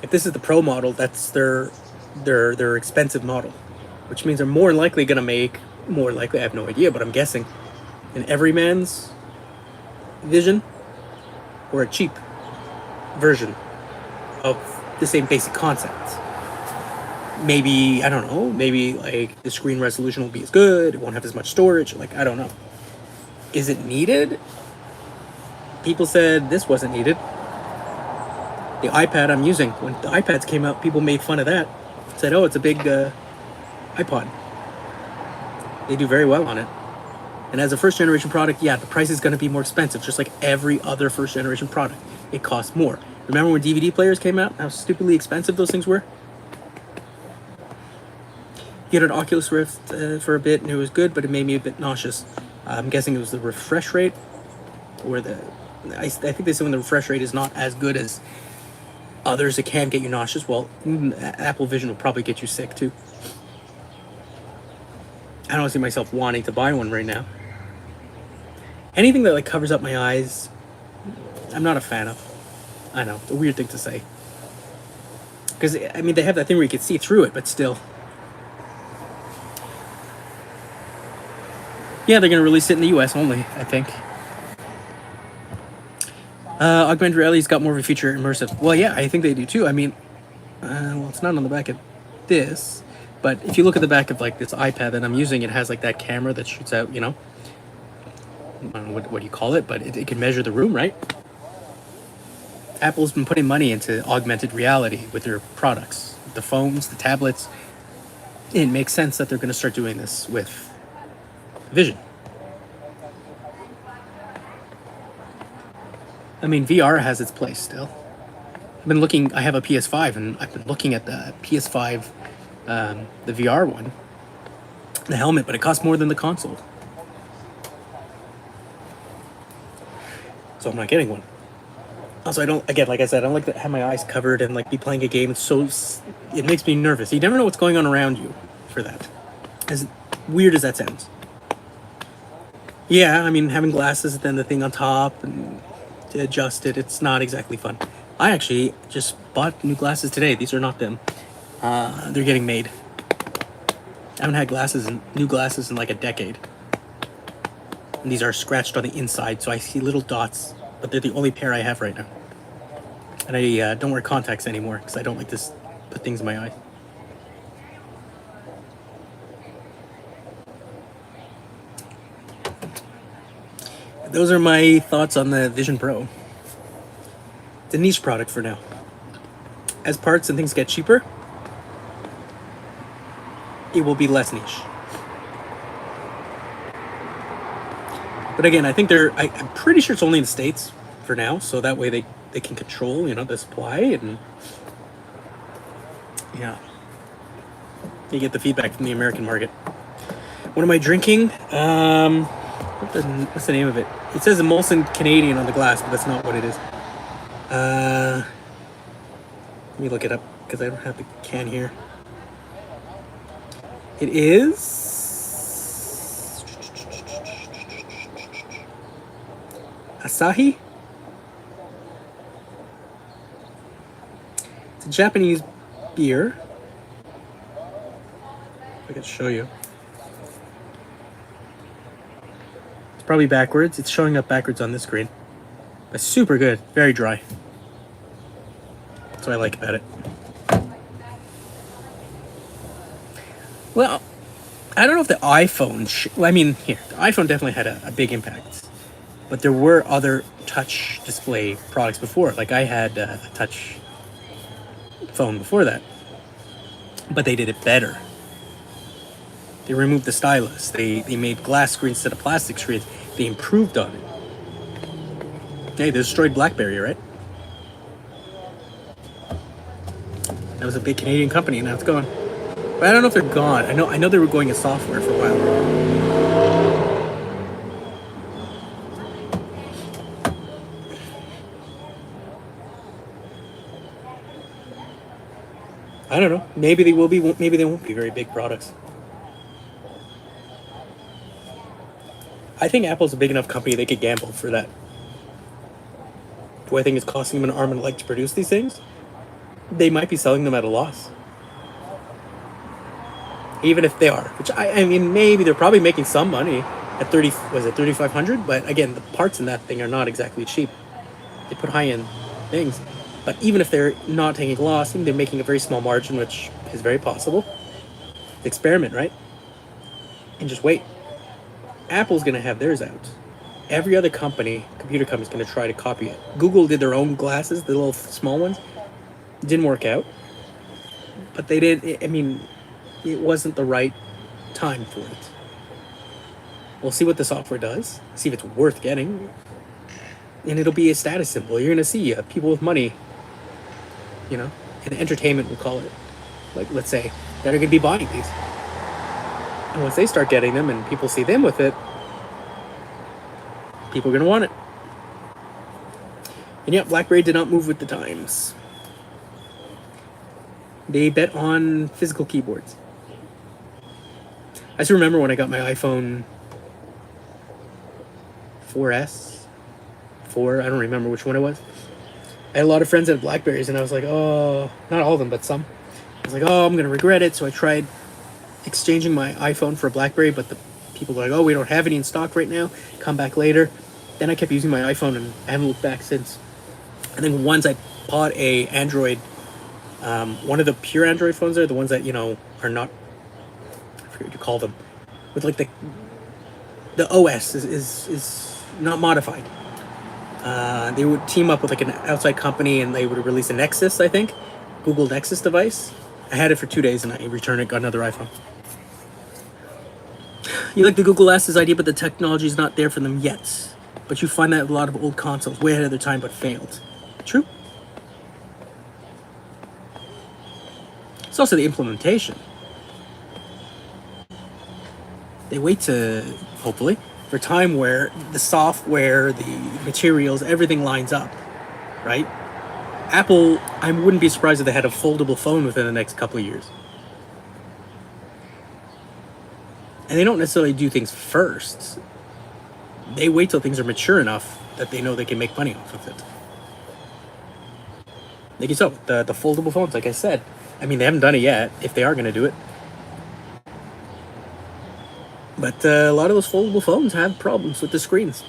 If this is the Pro model, that's their expensive model, which means they're more likely going to make, I have no idea, but I'm guessing, an everyman's Vision or a cheap version of the same basic concepts. Maybe, I don't know, maybe like the screen resolution will be as good, it won't have as much storage, like, I don't know. Is it needed? People said this wasn't needed. The iPad I'm using, when the iPads came out, people made fun of that. Said, oh, it's a big iPod. They do very well on it. And as a first generation product, yeah, the price is going to be more expensive, just like every other first generation product. It costs more. Remember when DVD players came out, how stupidly expensive those things were? You had an Oculus Rift for a bit, and it was good, but it made me a bit nauseous. I'm guessing it was the refresh rate, or I think they said when the refresh rate is not as good as others, it can get you nauseous. Well, Apple Vision will probably get you sick too. I don't see myself wanting to buy one right now. Anything that like covers up my eyes, I'm not a fan of. I know, it's a weird thing to say. Because, I mean, they have that thing where you can see through it, but still. Yeah, they're going to release it in the US only, I think. Augmented reality's got more of a feature immersive. Well, yeah, I think they do too. I mean, well, it's not on the back of this, but if you look at the back of like this iPad that I'm using, it has like that camera that shoots out, you know, don't know what do you call it, but it can measure the room, right? Apple's been putting money into augmented reality with their products, the phones, the tablets. It makes sense that they're going to start doing this with vision. I mean, VR has its place still. I've been looking, I have a PS5, and I've been looking at the PS5, the VR one, the helmet, but it costs more than the console. So I'm not getting one. Also, I don't, again, like I said, I don't like to have my eyes covered and like be playing a game. It makes me nervous. You never know what's going on around you for that. As weird as that sounds. Yeah, I mean, having glasses and then the thing on top and to adjust it, it's not exactly fun. I actually just bought new glasses today. These are not them. They're getting made. I haven't had new glasses in like a decade. And these are scratched on the inside, so I see little dots, but they're the only pair I have right now. And I don't wear contacts anymore because I don't like to put things in my eye. Those are my thoughts on the Vision Pro. It's a niche product for now. As parts and things get cheaper, it will be less niche. But again, I think I'm pretty sure it's only in the States for now, so that way they can control, the supply, and yeah, you get the feedback from the American market. What am I drinking? What's the name of it? It says Molson Canadian on the glass, but that's not what it is. Let me look it up because I don't have the can here. It is Asahi. It's a Japanese beer. I can show you. It's probably backwards. It's showing up backwards on this screen. But super good. Very dry. That's what I like about it. Well, I don't know if the iPhone... the iPhone definitely had a big impact. But there were other touch display products before. Like I had a touch phone before that. But they did it better. They removed the stylus. They made glass screens instead of plastic screens. They improved on it. Hey, they destroyed BlackBerry, right? That was a big Canadian company, and now it's gone. But I don't know if they're gone. I know they were going in software for a while. I don't know. Maybe they will be. Maybe they won't be very big products. I think Apple's a big enough company they could gamble for that. Do I think it's costing them an arm and a leg to produce these things? They might be selling them at a loss. Even if they are. Which, I mean, maybe they're probably making some money at $3,500? But again, the parts in that thing are not exactly cheap. They put high-end things. But even if they're not taking a loss, they're making a very small margin, which is very possible. Experiment, right? And just wait. Apple's going to have theirs out. Every other computer company is going to try to copy it. Google did their own glasses, the little small ones. It didn't work out. But they did, it wasn't the right time for it. We'll see what the software does, see if it's worth getting. And it'll be a status symbol. You're going to see people with money, in entertainment, we'll call it. Like, let's say, that are going to be buying these. And once they start getting them and people see them with it, people are going to want it. And yeah, BlackBerry did not move with the times. They bet on physical keyboards. I still remember when I got my iPhone 4S, 4, I don't remember which one it was. I had a lot of friends that had BlackBerries, and I was like, oh, not all of them, but some. I was like, oh, I'm going to regret it. So I tried exchanging my iPhone for a BlackBerry, but the people were like, oh, we don't have any in stock right now. Come back later. Then I kept using my iPhone, and I haven't looked back since. And then once I bought a Android, one of the pure Android phones there, the ones that, are not, I forget what you call them, with like the OS is not modified. They would team up with like an outside company and they would release a Nexus, I think, Google Nexus device. I had it for 2 days and I returned it, got another iPhone. You like the Google Ass's idea, but the technology is not there for them yet. But you find that a lot of old consoles way ahead of their time, but failed. True. It's also the implementation. They wait to, hopefully, for time where the software, the materials, everything lines up, right? Apple, I wouldn't be surprised if they had a foldable phone within the next couple of years. And they don't necessarily do things first. They wait till things are mature enough that they know they can make money off of it. Like you saw, the foldable phones, like I said. I mean, they haven't done it yet, if they are going to do it. But a lot of those foldable phones have problems with the screens.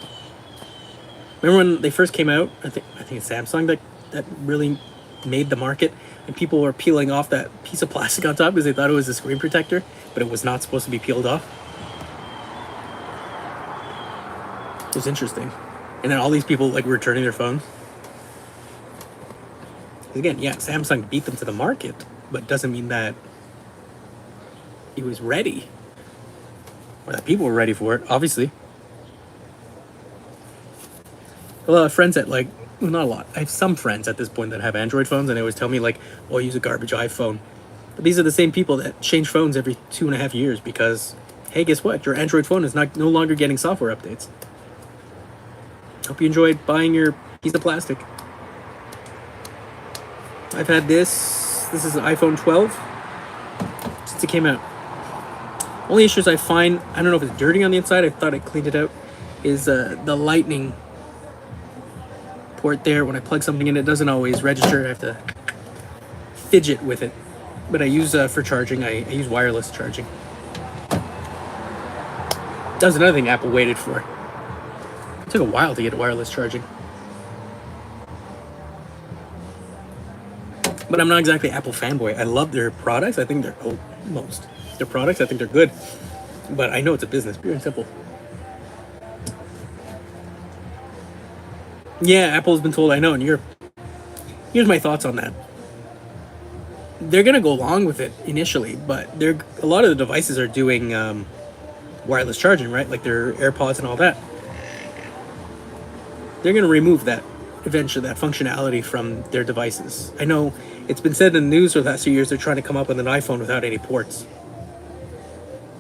Remember when they first came out? I think it's Samsung that really made the market, and people were peeling off that piece of plastic on top because they thought it was a screen protector, but it was not supposed to be peeled off. It was interesting. And then all these people like returning their phones. Again, yeah, Samsung beat them to the market, but doesn't mean that it was ready. Or that people were ready for it, obviously. A lot of friends that well, not a lot. I have some friends at this point that have Android phones, and they always tell me like, "Oh, I use a garbage iPhone." But these are the same people that change phones every 2.5 years because, hey, guess what? Your Android phone is no longer getting software updates. Hope you enjoyed buying your piece of plastic. I've had this. This is an iPhone 12 since it came out. Only issues I find, I don't know if it's dirty on the inside. I thought I cleaned it out. Is the lightning port there. When I plug something in, it doesn't always register. I have to fidget with it. But I use for charging. I use wireless charging. That's another thing Apple waited for. It took a while to get wireless charging. But I'm not exactly Apple fanboy. I love their products. I think they're their products. I think they're good. But I know it's a business, pure and simple. Yeah, Apple's been told, I know, in Europe. Here's my thoughts on that. They're gonna go along with it initially, but a lot of the devices are doing wireless charging, right? Like their AirPods and all that. They're gonna remove that eventually, that functionality from their devices. I know it's been said in the news for the last few years they're trying to come up with an iPhone without any ports.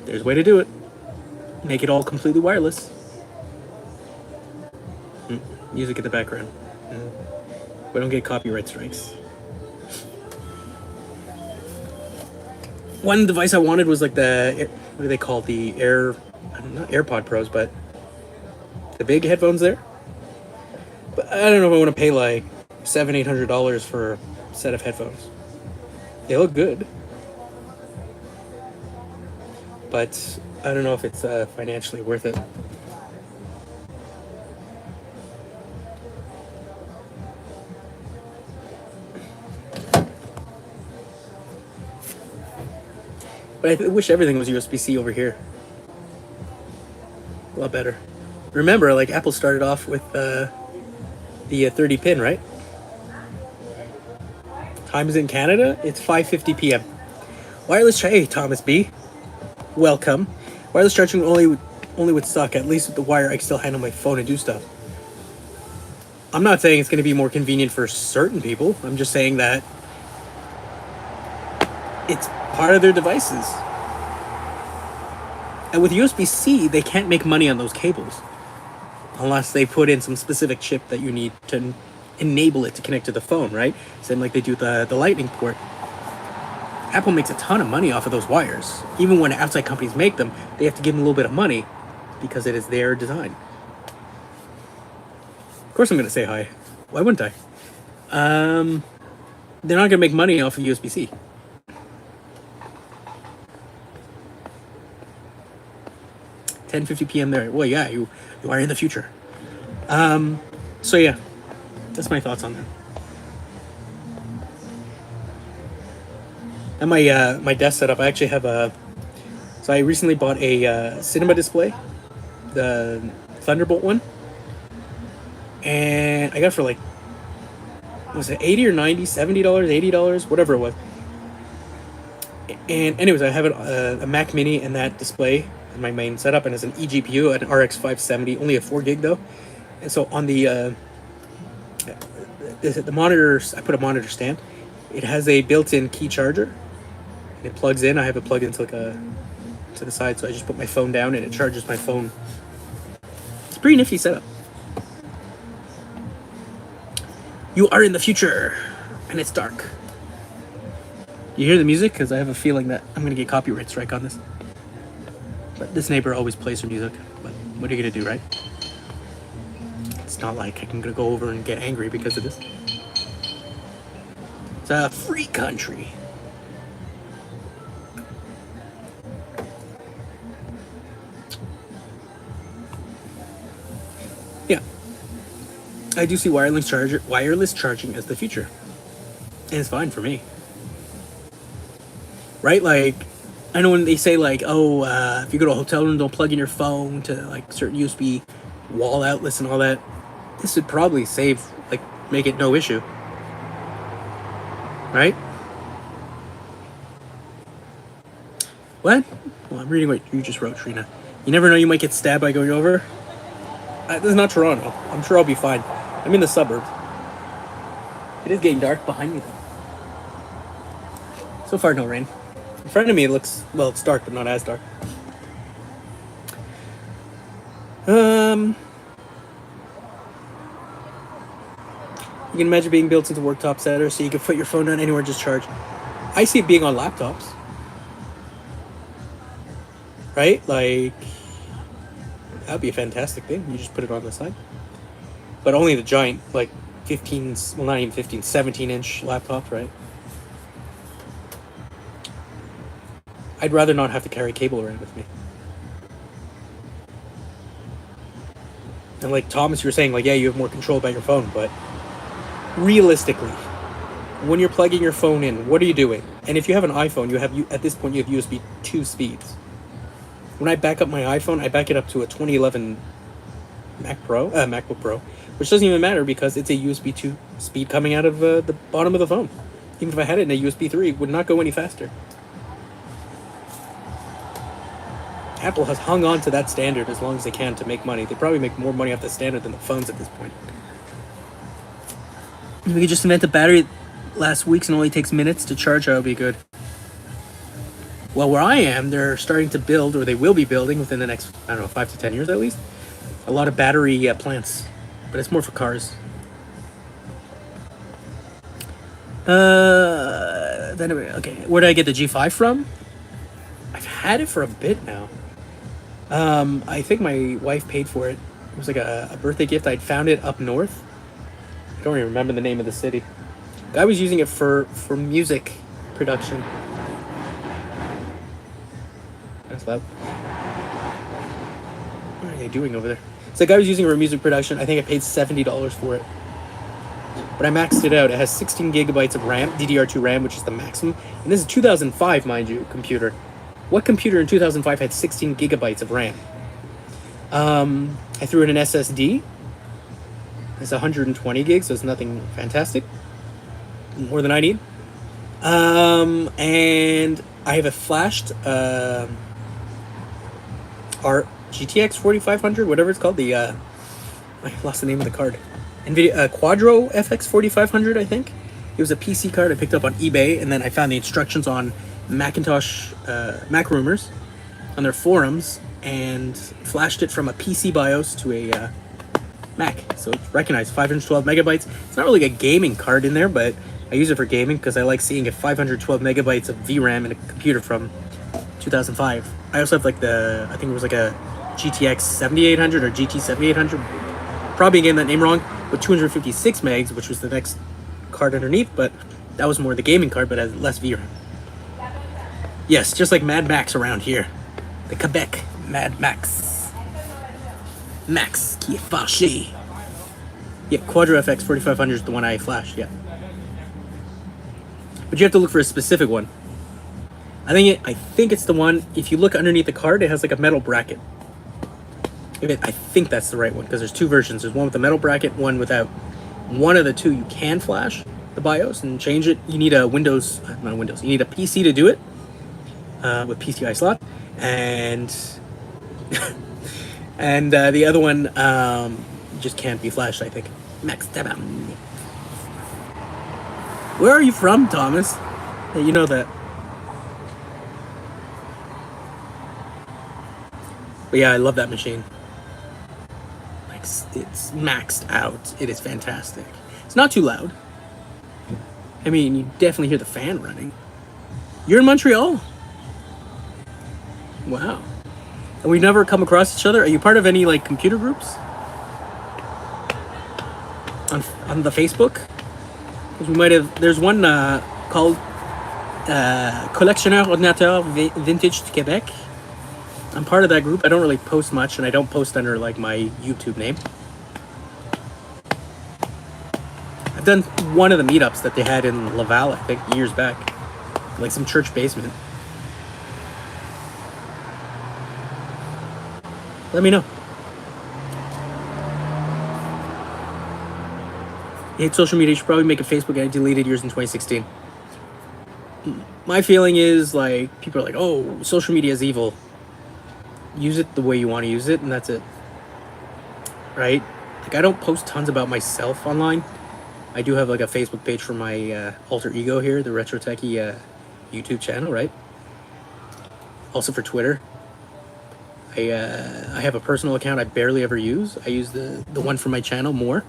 There's a way to do it. Make it all completely wireless. Music in the background. We don't get copyright strikes. One device I wanted was like what do they call the not AirPod Pros, but the big headphones there. But I don't know if I want to pay like $700-800 for a set of headphones. They look good, but I don't know if it's financially worth it. But I wish everything was USB-C over here. A lot better. Remember, like Apple started off with the 30 pin, right? Times in Canada, it's 5:50 p.m. Wireless charging, hey Thomas B, welcome. Wireless charging only would suck. At least with the wire, I can still handle my phone and do stuff. I'm not saying it's going to be more convenient for certain people. I'm just saying that it's part of their devices. And with USB-C, they can't make money on those cables unless they put in some specific chip that you need to enable it to connect to the phone, right? Same like they do the lightning port. Apple makes a ton of money off of those wires. Even when outside companies make them, they have to give them a little bit of money because it is their design. Of course I'm going to say hi. Why wouldn't I? They're not going to make money off of USB-C. $10:50 p.m. there. Well, yeah, you are in the future. So yeah, that's my thoughts on that. And my desk setup, I actually have so I recently bought a cinema display, the Thunderbolt one. and I got it for like, was it 80 or 90, $70, $80, whatever it was. And anyways, I have a Mac Mini and that display in my main setup, and it's an eGPU, an RX 570, only a 4 gig though. And so on the monitors, I put a monitor stand. It has a built-in key charger. It plugs in. I have it plugged into like to the side, so I just put my phone down and it charges my phone. It's a pretty nifty setup. You are in the future, and it's dark. You hear the music? Because I have a feeling that I'm going to get copyright strike on this. But this neighbor always plays her music. But what are you going to do, right? It's not like I'm going to go over and get angry because of this. It's a free country. Yeah. I do see wireless charging as the future. And it's fine for me. Right? Like, I know when they say like, oh, if you go to a hotel room, don't plug in your phone to like certain USB wall outlets and all that. This would probably make it no issue. Right? What? Well, I'm reading what you just wrote, Trina. You never know, you might get stabbed by going over. This is not Toronto. I'm sure I'll be fine. I'm in the suburbs. It is getting dark behind me though. So far, no rain. In front of me, it looks, well, it's dark, but not as dark. You can imagine being built into worktop setter so you can put your phone down anywhere and just charge. I see it being on laptops. Right? Like, that would be a fantastic thing. You just put it on the side. But only the giant, like 15, well, not even 15, 17-inch laptop, right? I'd rather not have to carry a cable around with me. And like Thomas, you were saying, like, yeah, you have more control about your phone, but realistically, when you're plugging your phone in, what are you doing? And if you have an iPhone, at this point you have USB 2 speeds. When I back up my iPhone, I back it up to a 2011 MacBook Pro, which doesn't even matter because it's a USB 2 speed coming out of the bottom of the phone. Even if I had it in a USB 3, it would not go any faster. Apple has hung on to that standard as long as they can to make money. They probably make more money off the standard than the phones at this point. If we could just invent a battery that lasts weeks and only takes minutes to charge, that would be good. Well, where I am, they're starting to build, or they will be building within the next, 5 to 10 years at least, a lot of battery plants. But it's more for cars. Okay, where did I get the G5 from? I've had it for a bit now. I think my wife paid for it. It was like a birthday gift. I'd found it up north. I don't even remember the name of the city. Guy was using it for music production. That's loud. What are they doing over there? So the guy was using it for music production. I think I paid $70 for it. But I maxed it out. It has 16 gigabytes of RAM, DDR2 RAM, which is the maximum. And this is 2005, mind you, computer. What computer in 2005 had 16 gigabytes of RAM? I threw in an SSD. It's 120 gigs, so it's nothing fantastic. More than I need. And I have a flashed GTX 4500, whatever it's called. I lost the name of the card. NVIDIA Quadro FX 4500, I think. It was a PC card I picked up on eBay, and then I found the instructions on Macintosh Mac Rumors on their forums and flashed it from a PC BIOS to a Mac. So it's recognized 512 megabytes. It's not really a gaming card in there, but I use it for gaming because I like seeing 512 megabytes of VRAM in a computer from 2005. I also have I think it was like a GTX 7800 or GT 7800. Probably getting that name wrong, with 256 megs, which was the next card underneath, but that was more the gaming card, but has less VRAM. Yes, just like Mad Max around here. The Quebec Mad Max. Max qui est fâché. Yeah, Quadro FX 4500 is the one I flashed, yeah. But you have to look for a specific one. I think it's the one, if you look underneath the card, it has like a metal bracket. I think that's the right one, because there's two versions. There's one with the metal bracket, one without. One of the two you can flash the BIOS and change it. You need a Windows, not Windows. You need a PC to do it with PCI slot, and and the other one just can't be flashed. I think. Max Tabam. Where are you from, Thomas? Yeah, you know that. But yeah, I love that machine. Like, it's maxed out. It is fantastic. It's not too loud. I mean, you definitely hear the fan running. You're in Montreal? Wow. And we've never come across each other? Are you part of any, like, computer groups? On the Facebook? Because we might have... There's one called Collectionneur Ordinateur Vintage du Québec. I'm part of that group. I don't really post much, and I don't post under, like, my YouTube name. I've done one of the meetups that they had in Laval, I think, years back. Like some church basement. Let me know. You hate social media, you should probably make a Facebook. I deleted yours in 2016. My feeling is, like, people are like, oh, social media is evil. Use it the way you want to use it, and that's it. Right? Like, I don't post tons about myself online. I do have, like, a Facebook page for my alter ego here, the RetroTechy YouTube channel, right? Also for Twitter. I have a personal account I barely ever use. I use the one for my channel more.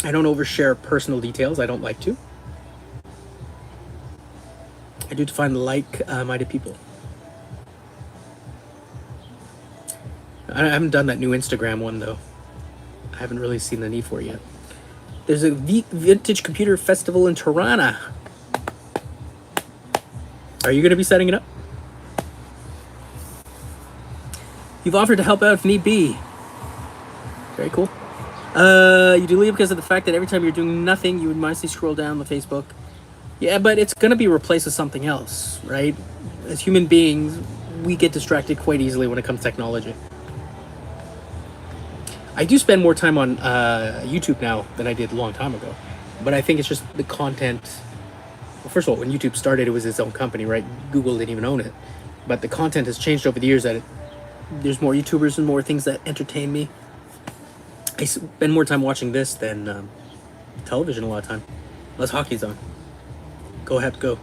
I don't overshare personal details. I don't like to. I do to find like-minded people. I haven't done that new Instagram one, though. I haven't really seen the need for it yet. There's a vintage computer festival in Toronto. Are you going to be setting it up? You've offered to help out if need be. Very cool. You delete it because of the fact that every time you're doing nothing, you would mindlessly scroll down the Facebook. Yeah, but it's going to be replaced with something else, right? As human beings, we get distracted quite easily when it comes to technology. I do spend more time on YouTube now than I did a long time ago. But I think it's just the content. Well, first of all, when YouTube started, it was its own company, right? Google didn't even own it. But the content has changed over the years. There's more YouTubers and more things that entertain me. I spend more time watching this than television a lot of time. Unless hockey's on. Go ahead, go.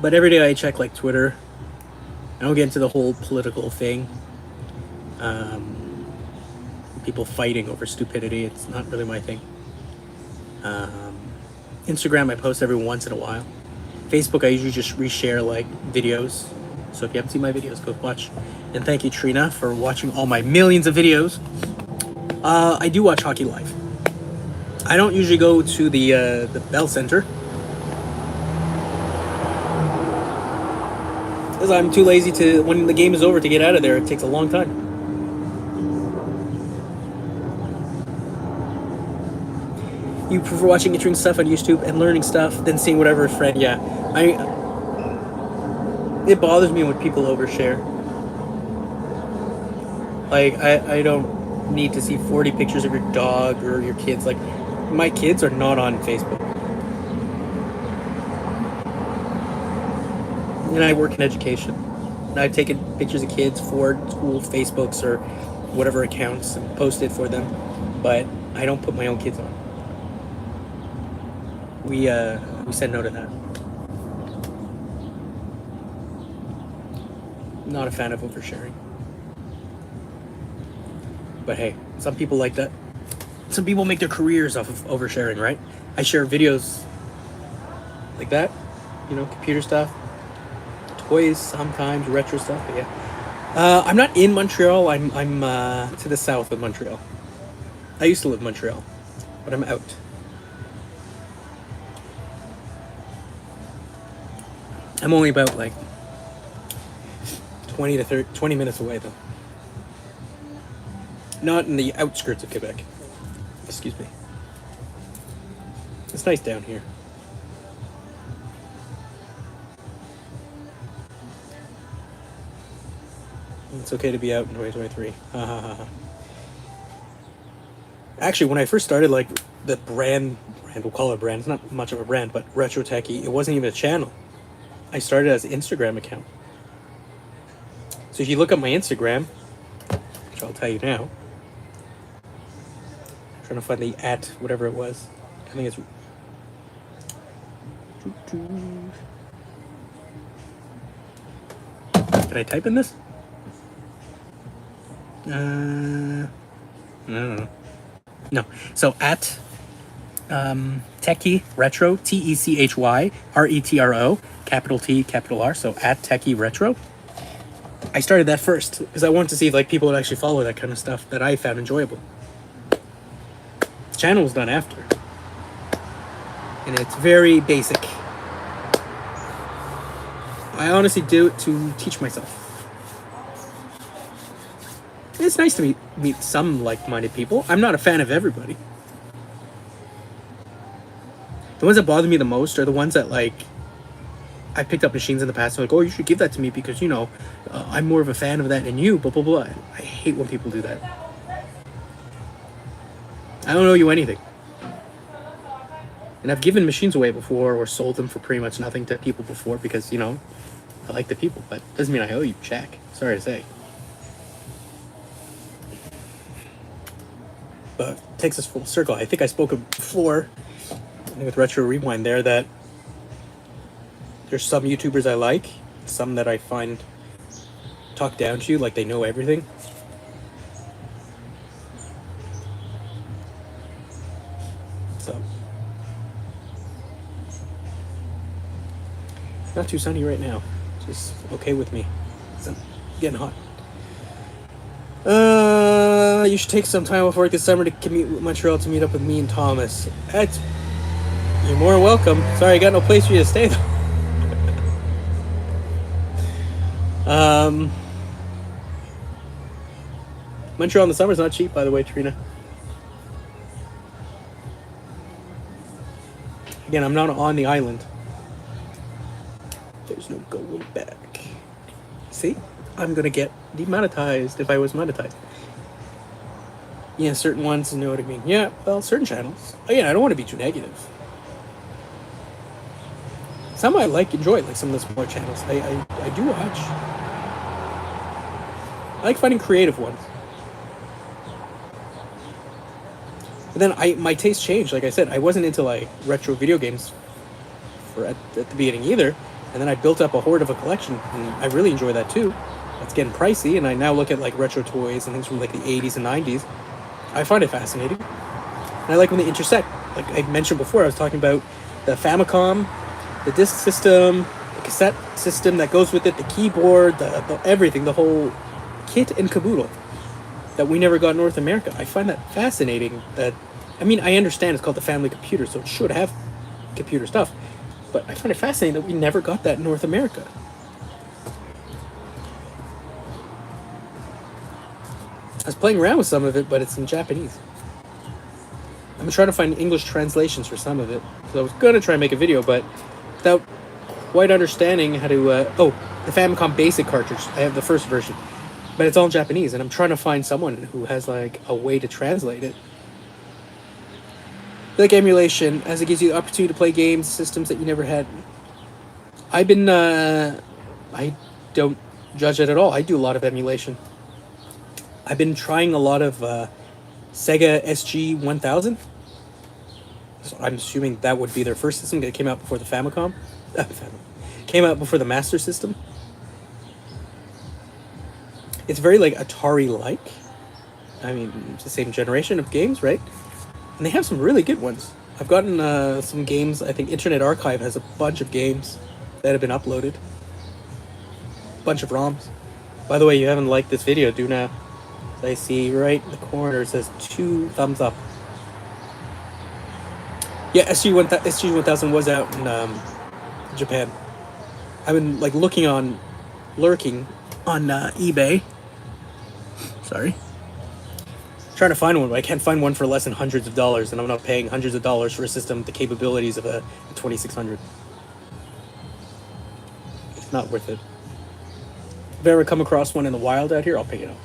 But every day I check, like, Twitter. I don't get into the whole political thing. People fighting over stupidity. It's not really my thing. Instagram, I post every once in a while. Facebook, I usually just reshare, like, videos. So if you haven't seen my videos, go watch. And thank you, Trina, for watching all my millions of videos. I do watch hockey live. I don't usually go to the Bell Center. Because I'm too lazy to, when the game is over, to get out of there. It takes a long time. You prefer watching interesting stuff on YouTube and learning stuff than seeing whatever a friend. Yeah, it bothers me when people overshare. Like, I don't need to see 40 pictures of your dog or your kids. Like, my kids are not on Facebook. And I work in education. And I've taken pictures of kids for school Facebooks or whatever accounts and posted for them. But I don't put my own kids on. We said no to that. Not a fan of oversharing. But hey, some people like that. Some people make their careers off of oversharing, right? I share videos like that, you know, computer stuff, toys sometimes, retro stuff, but yeah. I'm not in Montreal. I'm to the south of Montreal. I used to live in Montreal, but I'm out. I'm only about, like, 20 minutes away, though. Not in the outskirts of Quebec. Excuse me. It's nice down here. It's okay to be out in 2023. Actually, when I first started, like, the brand, we'll call it a brand, it's not much of a brand, but RetroTechy, it wasn't even a channel. I started as an Instagram account. So if you look at my Instagram, which I'll tell you now, I'm trying to find the at whatever it was. I think it's... Did I type in this? I don't know. No. So at Techy Retro, TECHY RETRO, capital T, capital R. So at Techy Retro. I started that first because I wanted to see if like people would actually follow that kind of stuff that I found enjoyable. The channel was done after, and it's very basic. I honestly do it to teach myself. It's nice to meet some like-minded people. I'm not a fan of everybody. The ones that bother me the most are the ones that, like, I picked up machines in the past and like, oh, you should give that to me because, you know, I'm more of a fan of that than you, blah, blah, blah. I hate when people do that. I don't owe you anything. And I've given machines away before or sold them for pretty much nothing to people before because, you know, I like the people, but doesn't mean I owe you jack. Sorry to say. But it takes us full circle. I think I spoke before with Retro Rewind there that there's some YouTubers I like, some that I find talk down to you like they know everything. So not too sunny right now. Just okay with me. It's getting hot. You should take some time off work this summer to commute with Montreal to meet up with me and Thomas. You're more welcome. Sorry, I got no place for you to stay though. Montreal in the summer is not cheap, by the way, Trina. Again, I'm not on the island. There's no going back. See? I'm gonna get demonetized if I was monetized. Yeah, certain ones, you know what I mean? Yeah, well, certain channels. Again, I don't want to be too negative. Some I enjoy, like some of the smaller channels. I do watch. I like finding creative ones. But then my taste changed. Like I said, I wasn't into like retro video games at the beginning either. And then I built up a hoard of a collection, and I really enjoy that too. It's getting pricey, and I now look at like retro toys and things from like the 80s and 90s. I find it fascinating. And I like when they intersect. Like I mentioned before, I was talking about the Famicom, the disc system, the cassette system that goes with it, the keyboard, the everything, the whole kit and caboodle that we never got in North America. I find that fascinating. I mean, I understand it's called the family computer, so it should have computer stuff. But I find it fascinating that we never got that in North America. I was playing around with some of it, but it's in Japanese. I'm trying to find English translations for some of it. So I was going to try and make a video, but without quite understanding how to... the Famicom Basic cartridge. I have the first version. But it's all in Japanese, and I'm trying to find someone who has like a way to translate it. Like emulation, as it gives you the opportunity to play games, systems that you never had. I've been... I don't judge it at all. I do a lot of emulation. I've been trying a lot of Sega SG-1000. So I'm assuming that would be their first system that came out before the Famicom. Came out before the Master System. It's very like Atari-like. I mean, it's the same generation of games, right? And they have some really good ones. I've gotten some games. I think Internet Archive has a bunch of games that have been uploaded. Bunch of ROMs. By the way, you haven't liked this video, do now. I see right in the corner it says 2 thumbs up. Yeah, SG-1000 was out in Japan. I've been like lurking on eBay. Sorry. Trying to find one, but I can't find one for less than hundreds of dollars, and I'm not paying hundreds of dollars for a system with the capabilities of a 2600. It's not worth it. If I ever come across one in the wild out here, I'll pick it up.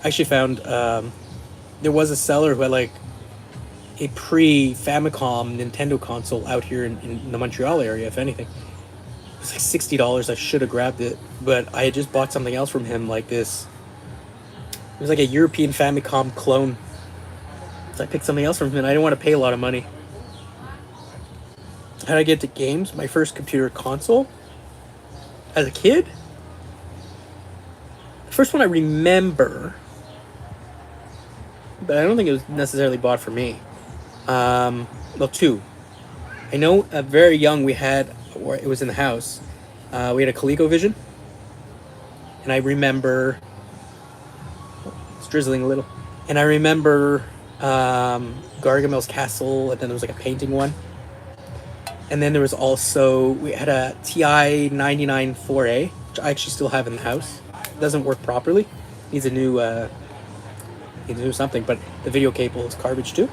I actually found there was a seller who had like a pre-Famicom Nintendo console out here in the Montreal area, if anything. It was like $60. I should have grabbed it, but I had just bought something else from him, like this. It was like a European Famicom clone. So I picked something else from him, and I didn't want to pay a lot of money. How did I get to games? My first computer console as a kid? The first one I remember, but I don't think it was necessarily bought for me. Well, two. I know very young we had, or it was in the house, we had a ColecoVision. And I remember, it's drizzling a little. And I remember Gargamel's Castle, and then there was like a painting one. And then there was also, we had a TI 99 4A, which I actually still have in the house. It doesn't work properly. Needs a new something, but the video cable is garbage too.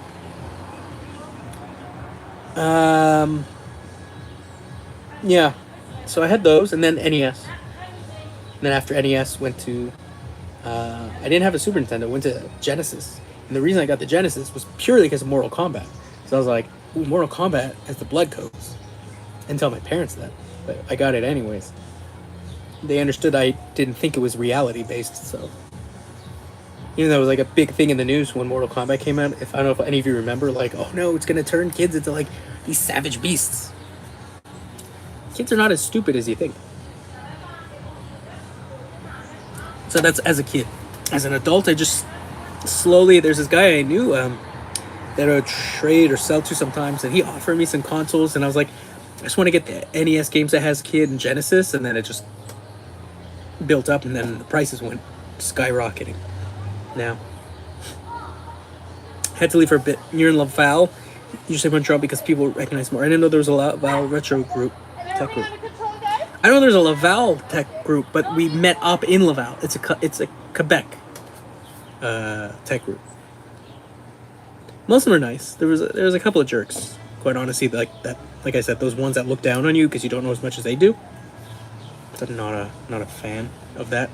Yeah, so I had those, and then NES. And then after NES, went to, I didn't have a Super Nintendo, went to Genesis. And the reason I got the Genesis was purely because of Mortal Kombat. So I was like, ooh, Mortal Kombat has the blood codes. I didn't tell my parents that, but I got it anyways. They understood I didn't think it was reality based, so. Even though it was like a big thing in the news when Mortal Kombat came out. I don't know if any of you remember, like, oh no, it's gonna turn kids into like these savage beasts. Kids are not as stupid as you think. So that's as a kid. As an adult, I just slowly, there's this guy I knew that I would trade or sell to sometimes, and he offered me some consoles, and I was like, I just want to get the NES games that has kid and Genesis, and then it just built up, and then the prices went skyrocketing. Now, had to leave for a bit. You're in Laval, usually Montreal, because people recognize more. I didn't know there was a Laval retro group, tech group. I know there's a Laval tech group, but we met up in Laval. It's a Quebec tech group. Most of them are nice. There was a couple of jerks, quite honestly, like that. Like I said, those ones that look down on you because you don't know as much as they do. So I'm not a fan of that.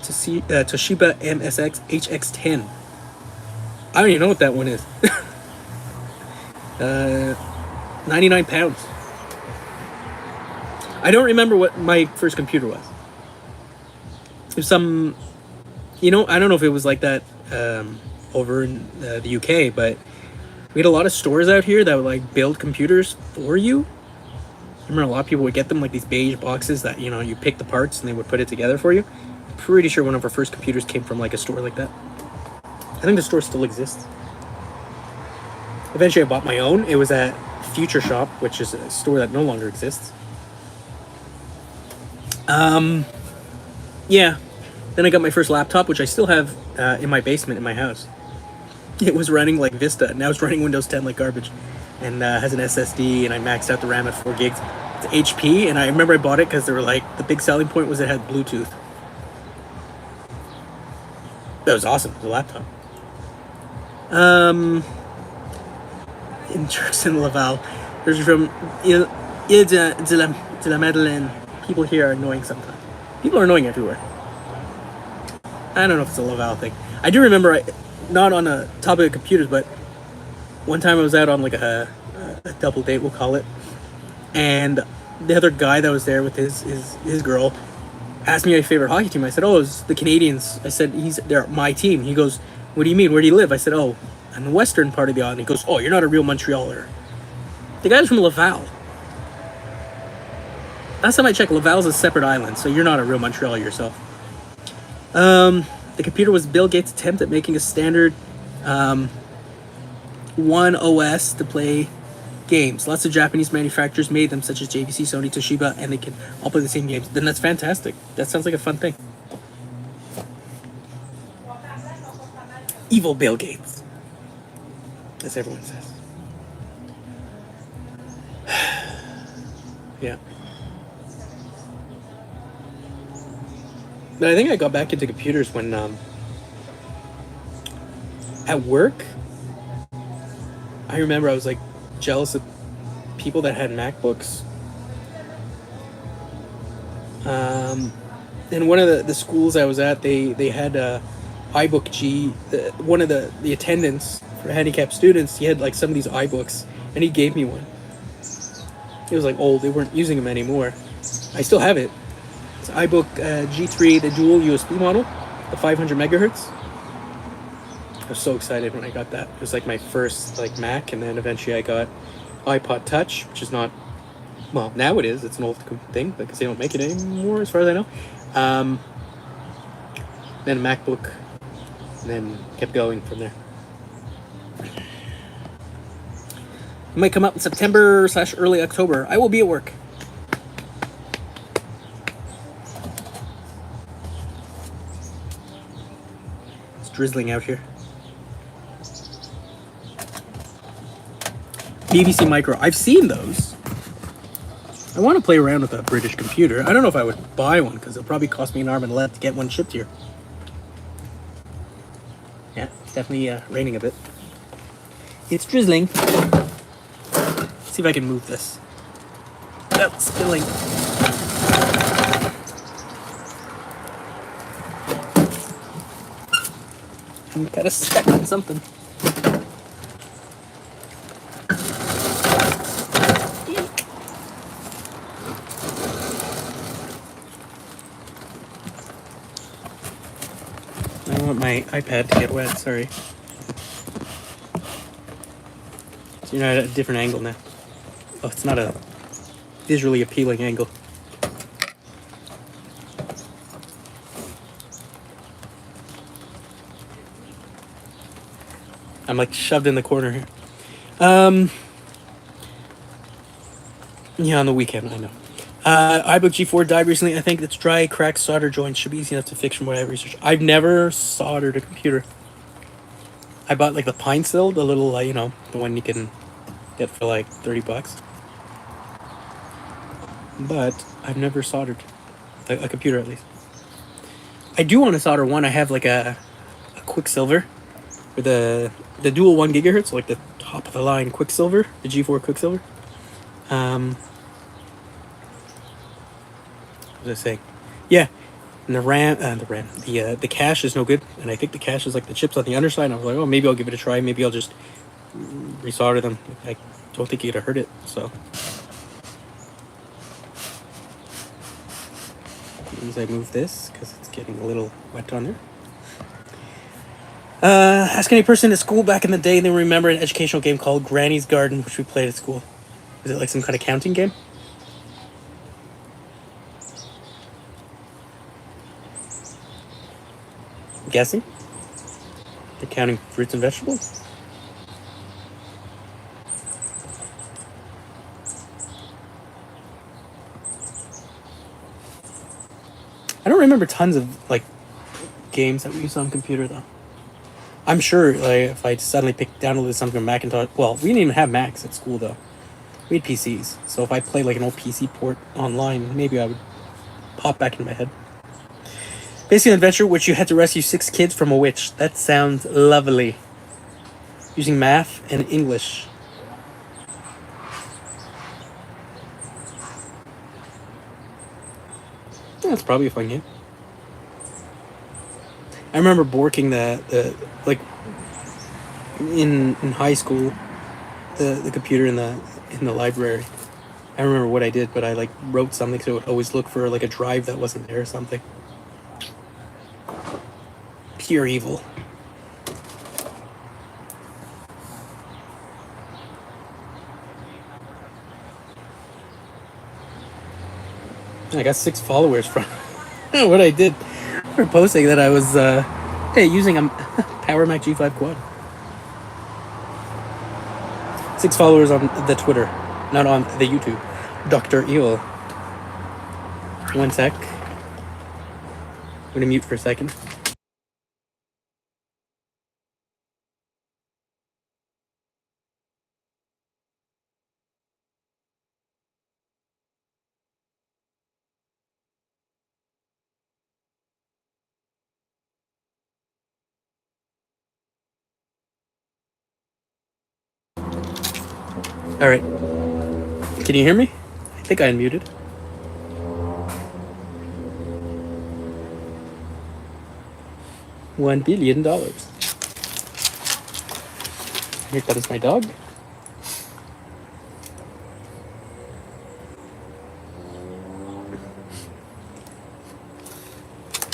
Toshiba MSX HX10. I don't even know what that one is. 99 pounds. I don't remember what my first computer was. It was some, I don't know if it was like that over in the UK, but we had a lot of stores out here that would like build computers for you. I remember a lot of people would get them like these beige boxes that, you pick the parts and they would put it together for you. I'm pretty sure one of our first computers came from like a store like that. I think the store still exists. Eventually I bought my own. It was at Future Shop, which is a store that no longer exists. Yeah. Then I got my first laptop, which I still have in my basement in my house. It was running like Vista. Now it's running Windows 10 like garbage. And has an SSD, and I maxed out the RAM at 4 gigs. It's HP, and I remember I bought it because they were like, the big selling point was it had Bluetooth. That was awesome, the laptop. In Turks and Laval. There's from Ile de la Madeleine. People here are annoying sometimes. People are annoying everywhere. I don't know if it's a Laval thing. I do remember, not on a topic of computers, but one time I was out on like a double date, we'll call it, and the other guy that was there with his girl asked me my favorite hockey team. I said, oh, it's the Canadians. I said, they're my team. He goes, what do you mean? Where do you live? I said, oh, in the western part of the island. He goes, oh, you're not a real Montrealer. The guy's from Laval. Last time I checked, Laval's a separate island, so you're not a real Montrealer yourself. The computer was Bill Gates' attempt at making a standard one OS to play games. Lots of Japanese manufacturers made them, such as JVC, Sony, Toshiba, and they can all play the same games. Then that's fantastic. That sounds like a fun thing. Evil Bill Gates, as everyone says. Yeah. But I think I got back into computers when at work, I remember I was like jealous of people that had MacBooks, In one of the schools I was at, they had iBook G. One of the attendants for handicapped students, he had like some of these iBooks, and he gave me one. It was like old; they weren't using them anymore. I still have it. It's iBook G3, the dual USB model, the 500 megahertz. I was so excited when I got that. It was like my first like Mac, and then eventually I got iPod Touch, which is not, well, now it is. It's an old thing because they don't make it anymore, as far as I know. Then a MacBook, and then kept going from there. It might come out in September/early October. I will be at work. It's drizzling out here. BBC Micro. I've seen those. I want to play around with a British computer. I don't know if I would buy one because it'll probably cost me an arm and a leg to get one shipped here. Yeah, it's definitely raining a bit. It's drizzling. Let's see if I can move this. Oh, it's spilling. I'm kind of stuck on something. I don't want my iPad to get wet, sorry. So you're at a different angle now. Oh, it's not a visually appealing angle. I'm like shoved in the corner here. Yeah, on the weekend, I know. iBook G4 died recently. I think its dry, cracked solder joints should be easy enough to fix from what I've researched. I've never soldered a computer. I bought like the Pine Sill, the little, the one you can get for like $30. But I've never soldered a computer, at least. I do want to solder one. I have like a Quicksilver with the dual 1 gigahertz, like the top of the line Quicksilver, the G4 Quicksilver. What was I saying? Yeah, and the cache is no good, and I think the cache is like the chips on the underside. And I was like, oh, maybe I'll give it a try. Maybe I'll just resolder them. I don't think you'd have hurt it. So as I move this because it's getting a little wet on there. Ask any person at school back in the day, they remember an educational game called Granny's Garden, which we played at school. Is it like some kind of counting game? I'm guessing? They're counting fruits and vegetables? I don't remember tons of like games that we used on computer though. I'm sure like if I suddenly downloaded something on Macintosh, well, we didn't even have Macs at school though. We had PCs, so if I played like an old PC port online, maybe I would pop back into my head. Basically an adventure which you had to rescue 6 kids from a witch. That sounds lovely. Using math and English. Yeah, that's probably a fun game. I remember borking the like in high school, the computer in the library. I don't remember what I did, but I like wrote something so it would always look for like a drive that wasn't there or something. Pure evil. I got 6 followers from what I did for posting that I was using a Power Mac G5 Quad. 6 followers on the Twitter, not on the YouTube. Dr. Evil. One sec. I'm gonna mute for a second. Alright. Can you hear me? I think I unmuted. $1 billion. Here comes my dog.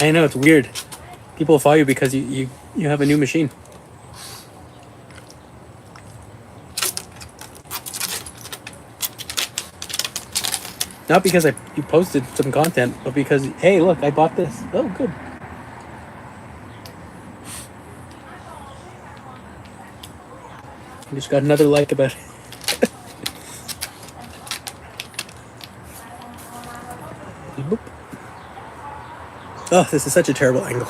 I know, it's weird. People follow you because you have a new machine. Not because you posted some content, but because, hey, look, I bought this. Oh, good. I just got another like about it. Boop. Oh, this is such a terrible angle.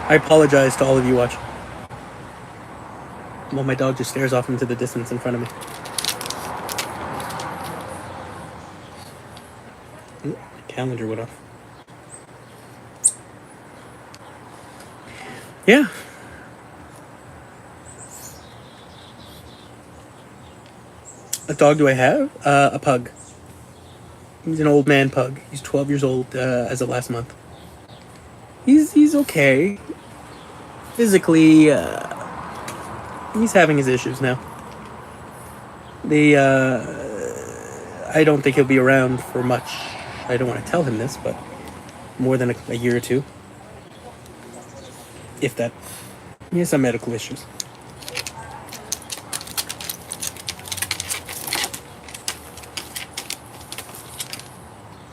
I apologize to all of you watching. Well, my dog just stares off into the distance in front of me. Ooh, calendar went off. Yeah. A dog do I have? A pug. He's an old man pug. He's 12 years old as of last month. He's okay. Physically, he's having his issues now. I don't think he'll be around for much. I don't want to tell him this, but more than a year or two. If that. He has some medical issues.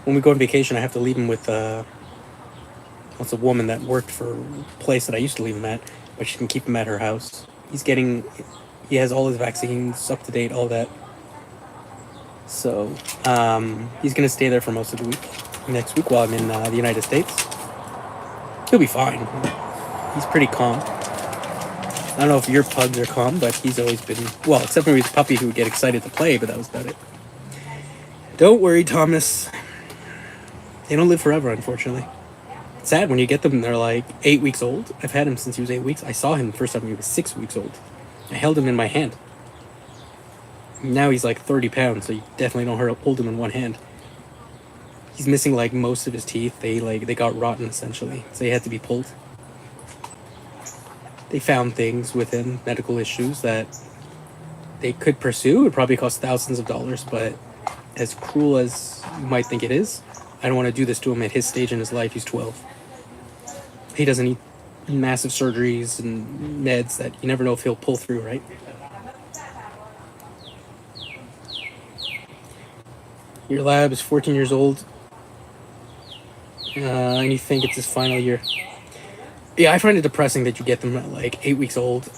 When we go on vacation, I have to leave him with it's a woman that worked for a place that I used to leave him at, but she can keep him at her house. He has all his vaccines up to date, all that. So he's gonna stay there for most of the week. Next week, while I'm in the United States, he'll be fine. He's pretty calm. I don't know if your pugs are calm, but he's always been, well, except when he was a puppy who would get excited to play, but that was about it. Don't worry, Thomas. They don't live forever, unfortunately. It's sad when you get them, they're like 8 weeks old. I've had him since he was 8 weeks. I saw him the first time when he was 6 weeks old. I held him in my hand. Now he's like 30 pounds, so you definitely don't hold him in one hand. He's missing like most of his teeth. They got rotten essentially, so he had to be pulled. They found things with him, medical issues that they could pursue. It would probably cost thousands of dollars, but as cruel as you might think it is, I don't want to do this to him at his stage in his life. He's 12. He doesn't need massive surgeries and meds that you never know if he'll pull through, right? Your lab is 14 years old, and you think it's his final year. Yeah, I find it depressing that you get them at like 8 weeks old,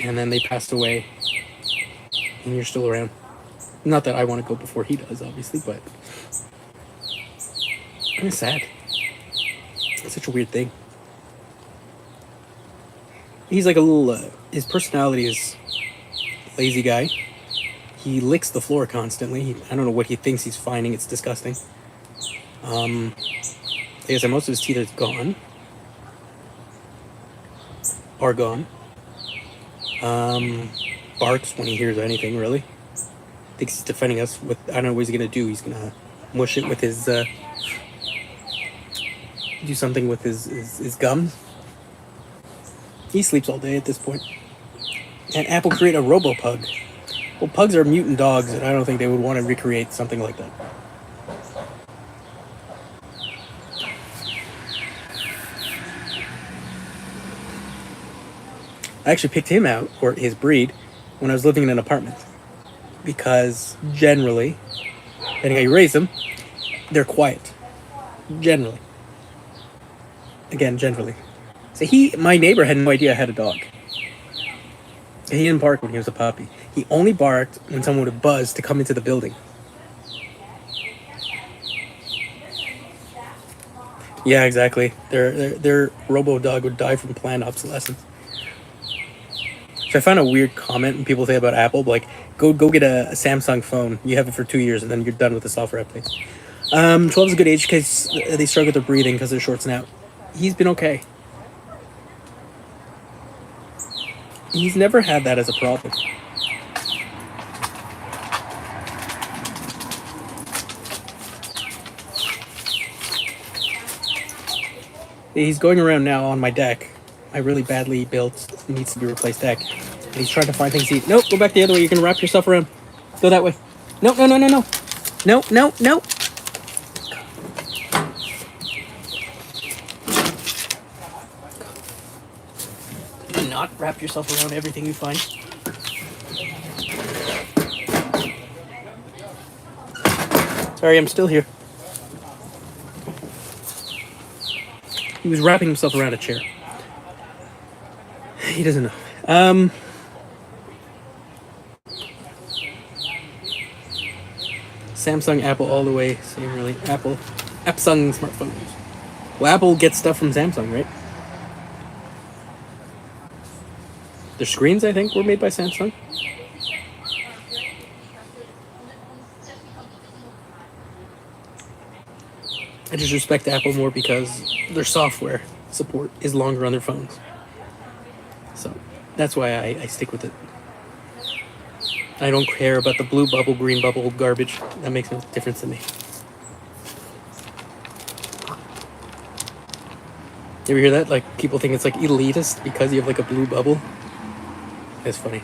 and then they passed away, and you're still around. Not that I want to go before he does, obviously, but it's sad. It's such a weird thing. He's like a little, his personality is lazy guy. He licks the floor constantly. I don't know what he thinks he's finding. It's disgusting. I guess most of his teeth are gone. Barks when he hears anything, really. Thinks he's defending us with, I don't know what he's going to do. He's going to mush it with his, do something with his gums. He sleeps all day at this point. And Apple created a robo-pug. Well, pugs are mutant dogs, and I don't think they would want to recreate something like that. I actually picked him out, or his breed, when I was living in an apartment. Because generally, depending how you raise them, they're quiet. Generally. Again, generally. So my neighbor had no idea I had a dog. He didn't bark when he was a puppy. He only barked when someone would buzz to come into the building. Yeah, exactly. Their robo-dog would die from planned obsolescence. So I found a weird comment when people say about Apple, like, go get a Samsung phone. You have it for 2 years, and then you're done with the software updates. 12 is a good age because they struggle with their breathing because they're short snout. He's been okay. He's never had that as a problem. He's going around now on my deck. My really badly built, needs to be replaced deck. And he's trying to find things to eat. Nope, go back the other way. You can wrap yourself around. Go that way. No, no, no, no, no. No, no, no. Do not wrap yourself around everything you find. Sorry, I'm still here. He was wrapping himself around a chair. He doesn't know. Samsung, Apple, all the way. Same, really. Apple. Samsung smartphones. Well, Apple gets stuff from Samsung, right? Their screens, I think, were made by Samsung. I just respect Apple more because their software support is longer on their phones. So that's why I stick with it. I don't care about the blue bubble, green bubble garbage. That makes no difference to me. You ever hear that? Like, people think it's like elitist because you have like a blue bubble. That's funny.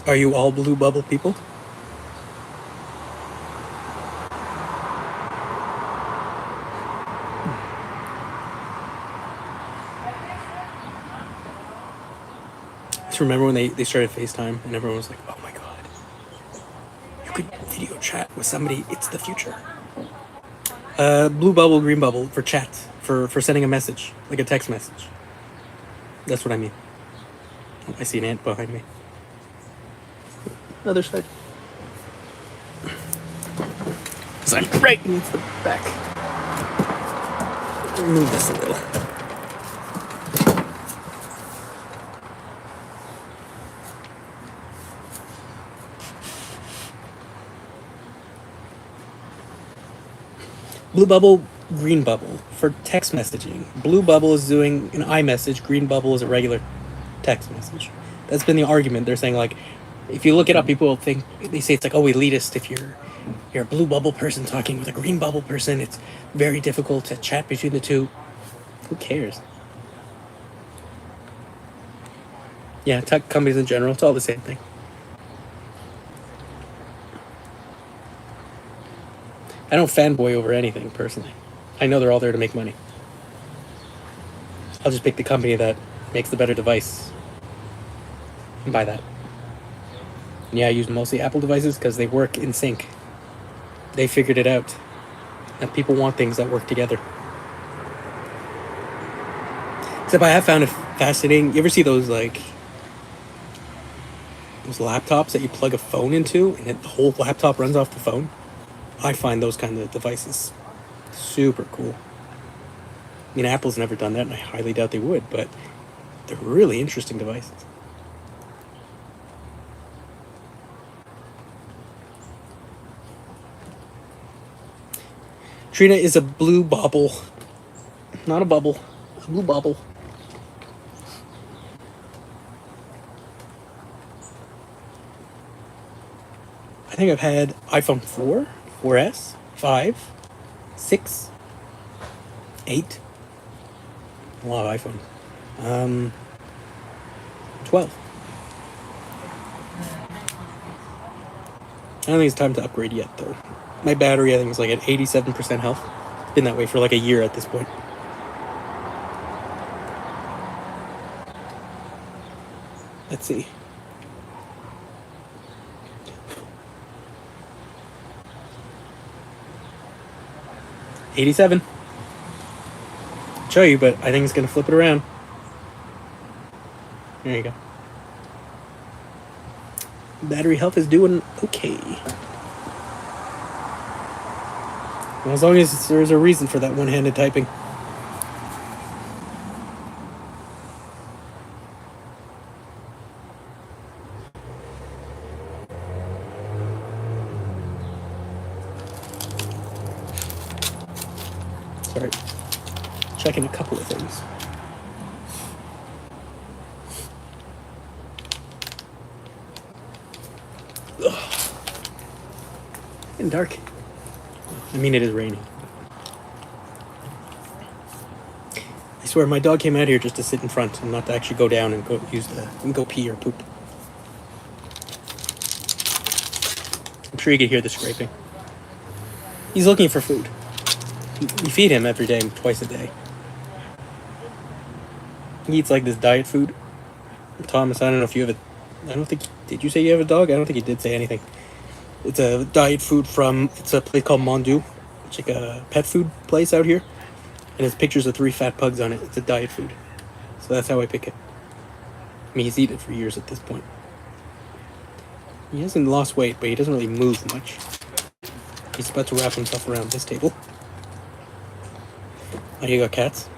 Are you all blue bubble people? Just remember when they started FaceTime and everyone was like, oh my god, you could video chat with somebody, it's the future. Blue bubble, green bubble for chat, for sending a message, like a text message. That's what I mean. Oh, I see an ant behind me. Other side. So I'm right against the back. Move this a little. Blue bubble, green bubble for text messaging. Blue bubble is doing an iMessage, green bubble is a regular text message. That's been the argument. They're saying, like, if you look it up, people will think, they say it's like, oh, elitist if you're a blue bubble person talking with a green bubble person. It's very difficult to chat between the two. Who cares? Yeah, tech companies in general, it's all the same thing. I don't fanboy over anything, personally. I know they're all there to make money. I'll just pick the company that makes the better device and buy that. And yeah, I use mostly Apple devices because they work in sync. They figured it out. And people want things that work together. Except I have found it fascinating. You ever see those, like, those laptops that you plug a phone into and the whole laptop runs off the phone? I find those kind of devices super cool. I mean, Apple's never done that, and I highly doubt they would, but they're really interesting devices. Trina is a blue bobble. Not a bubble. A blue bobble. I think I've had iPhone 4, 4S, 5, 6, 8. A lot of iPhone. 12. I don't think it's time to upgrade yet, though. My battery, I think, is like at 87% health. It's been that way for like a year at this point. Let's see. $87. I'll show you, but I think it's gonna flip it around. There you go. Battery health is doing okay. Well, as long as there's a reason for that one-handed typing. Sorry. Checking a couple of things. Getting dark. I mean, it is raining. I swear, my dog came out here just to sit in front and not to actually go down and go pee or poop. I'm sure you can hear the scraping. He's looking for food. We feed him every day, twice a day. He eats like this diet food. Thomas, I don't know if you have I don't think, did you say you have a dog? I don't think you did say anything. It's a diet food it's a place called Mondu. It's like a pet food place out here. And it's pictures of 3 fat pugs on it. It's a diet food. So that's how I pick it. I mean, he's eaten it for years at this point. He hasn't lost weight, but he doesn't really move much. He's about to wrap himself around this table. Oh, you got cats?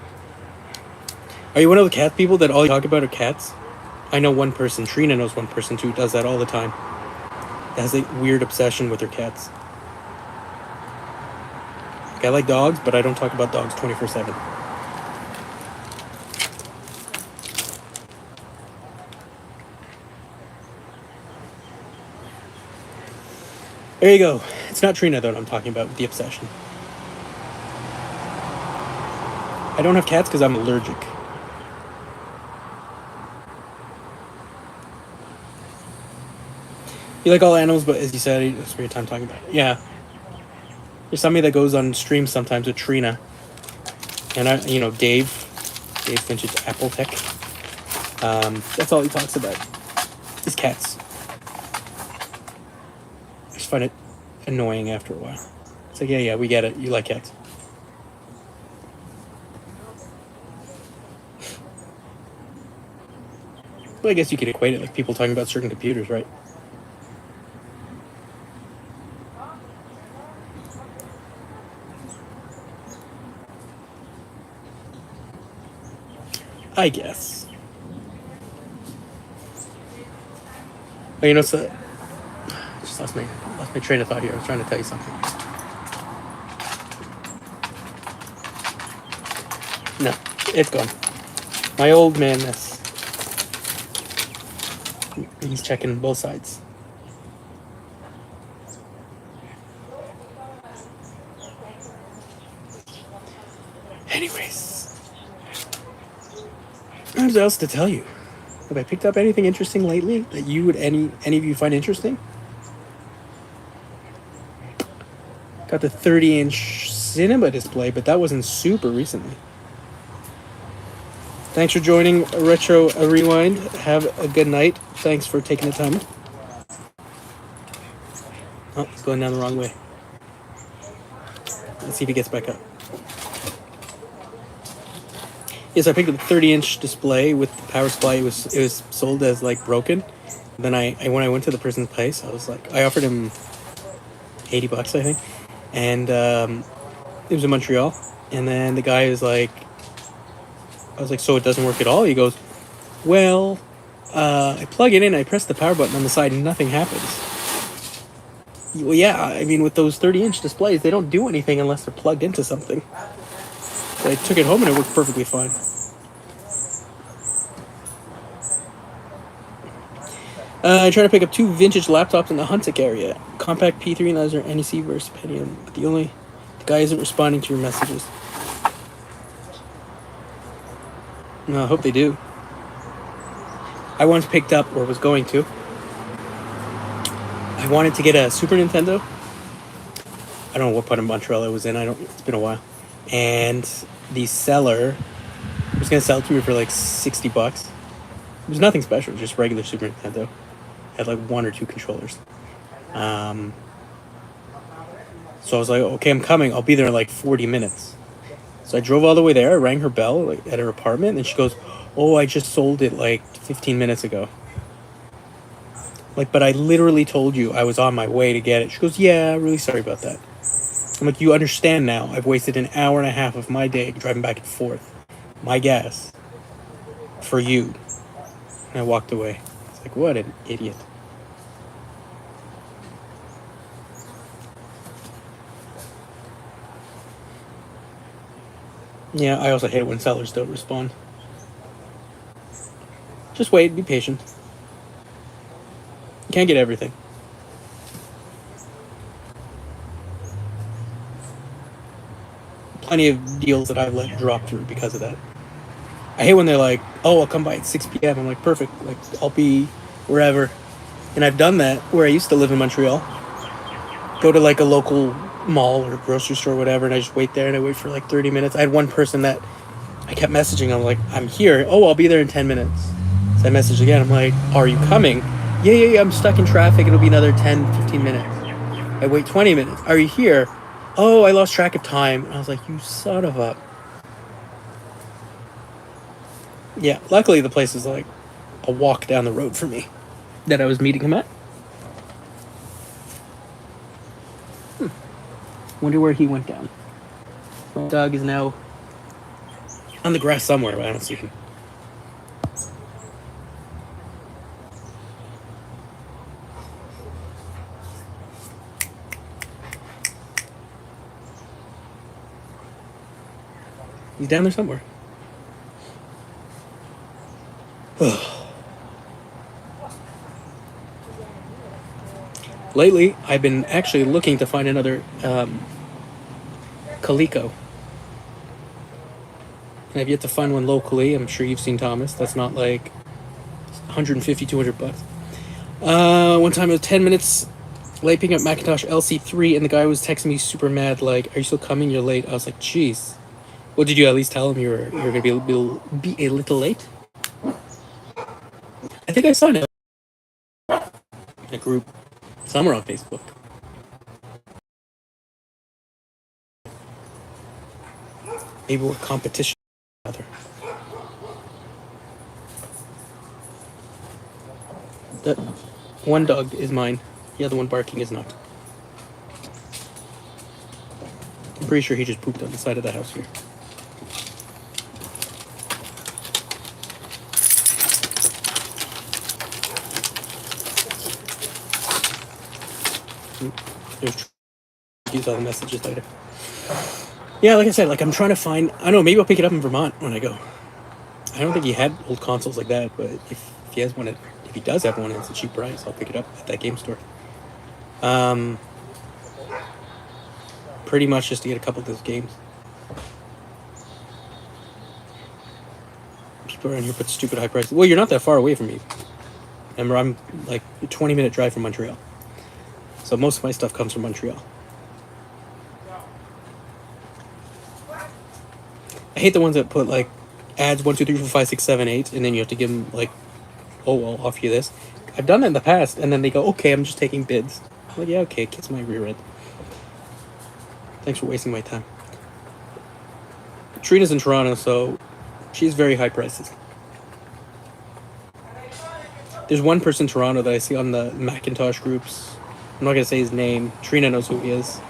Are you one of the cat people that all you talk about are cats? I know one person, Trina knows one person too, does that all the time. Has a weird obsession with her cats. Like, I like dogs, but I don't talk about dogs 24/7. There you go. It's not Trina though I'm talking about with the obsession. I don't have cats because I'm allergic. You like all animals, but as you said, you spend your time talking about it. Yeah. There's somebody that goes on streams sometimes with Trina. And Dave Finch's Apple Tech. That's all he talks about. Is cats. I just find it annoying after a while. It's like, yeah, we get it. You like cats. Well, I guess you could equate it like people talking about certain computers, right? I guess. Oh, so I just lost my train of thought here. I was trying to tell you something. No, it's gone. My old manness. He's checking both sides. Anyways, what else to tell you? Have I picked up anything interesting lately that you would any of you find interesting? Got the 30-inch cinema display, but that wasn't super recently. Thanks for joining Retro Rewind. Have a good night. Thanks for taking the time. Oh, he's going down the wrong way. Let's see if he gets back up. Yes, I picked up a 30-inch display with the power supply. It was sold as like broken. Then when I went to the person's place, I offered him $80, I think, and it was in Montreal. And then the guy was like, I was like, so it doesn't work at all? He goes, well, I plug it in, I press the power button on the side, and nothing happens. Well, yeah, I mean, with those 30-inch displays, they don't do anything unless they're plugged into something. So I took it home and it worked perfectly fine. I tried to pick up 2 vintage laptops in the Huntsic area. Compact P3 and those are NEC versus Pentium. But the guy isn't responding to your messages. No, I hope they do. I once picked up, or was going to. I wanted to get a Super Nintendo. I don't know what part of Montreal I was in. It's been a while. And the seller was going to sell it to me for like $60. It was nothing special, just regular Super Nintendo. It had like 1 or 2 controllers. So I was like, okay, I'm coming. I'll be there in like 40 minutes. So I drove all the way there. I rang her bell at her apartment, and she goes, oh, I just sold it like 15 minutes ago. Like, but I literally told you I was on my way to get it. She goes, yeah, really sorry about that. I'm like, you understand now. I've wasted an hour and a half of my day driving back and forth. My gas. For you. And I walked away. It's like, what an idiot. Yeah, I also hate it when sellers don't respond. Just wait, be patient. You can't get everything. plenty of deals that I've let drop through because of that. I hate when they're like, "Oh, I'll come by at 6 p.m." I'm like, "Perfect. Like, I'll be wherever." And I've done that where I used to live in Montreal. Go to like a local mall or grocery store or whatever, and I just wait there and I wait for like 30 minutes. I had one person that I kept messaging. I'm like, "I'm here. Oh, I'll be there in 10 minutes." So I messaged again. I'm like, "Are you coming?" Yeah. I'm stuck in traffic. It'll be another 10, 15 minutes. I wait 20 minutes. Are you here? Oh, I lost track of time. And I was like, "You son of a..." Yeah, luckily the place is like a walk down the road for me that I was meeting him at. Wonder where he went down. My dog is now on the grass somewhere, but I don't see him. He's down there somewhere. Lately, I've been actually looking to find another Calico. And I've yet to find one locally. I'm sure you've seen Thomas. That's not like 150, 200 bucks. One time it was 10 minutes late picking up Macintosh LC3, and the guy was texting me super mad, like, "Are you still coming? You're late." I was like, "Jeez." Well, did you at least tell him you were going to be a little late? I think I saw it in a group somewhere on Facebook. Maybe we're competition. That one dog is mine. The other one barking is not. I'm pretty sure he just pooped on the side of the house here. There's use all the messages later. Yeah, like I said, like I'm trying to find. I don't know. Maybe I'll pick it up in Vermont when I go. I don't think he had old consoles like that, but if he has one, if he does have one, and it's a cheap price, I'll pick it up at that game store. Pretty much just to get a couple of those games. People around here put stupid high prices. Well, you're not that far away from me. Remember, I'm like a 20-minute drive from Montreal. So most of my stuff comes from Montreal. I hate the ones that put like ads 1, 2, 3, 4, 5, 6, 7, 8, and then you have to give them like, "Oh, well, I'll offer you this." I've done that in the past, and then they go, "Okay, I'm just taking bids." I'm like, "Yeah, okay, kiss my rear end. Thanks for wasting my time." Trina's in Toronto, so she's very high prices. There's one person in Toronto that I see on the Macintosh groups. I'm not gonna say his name. Trina knows who he is.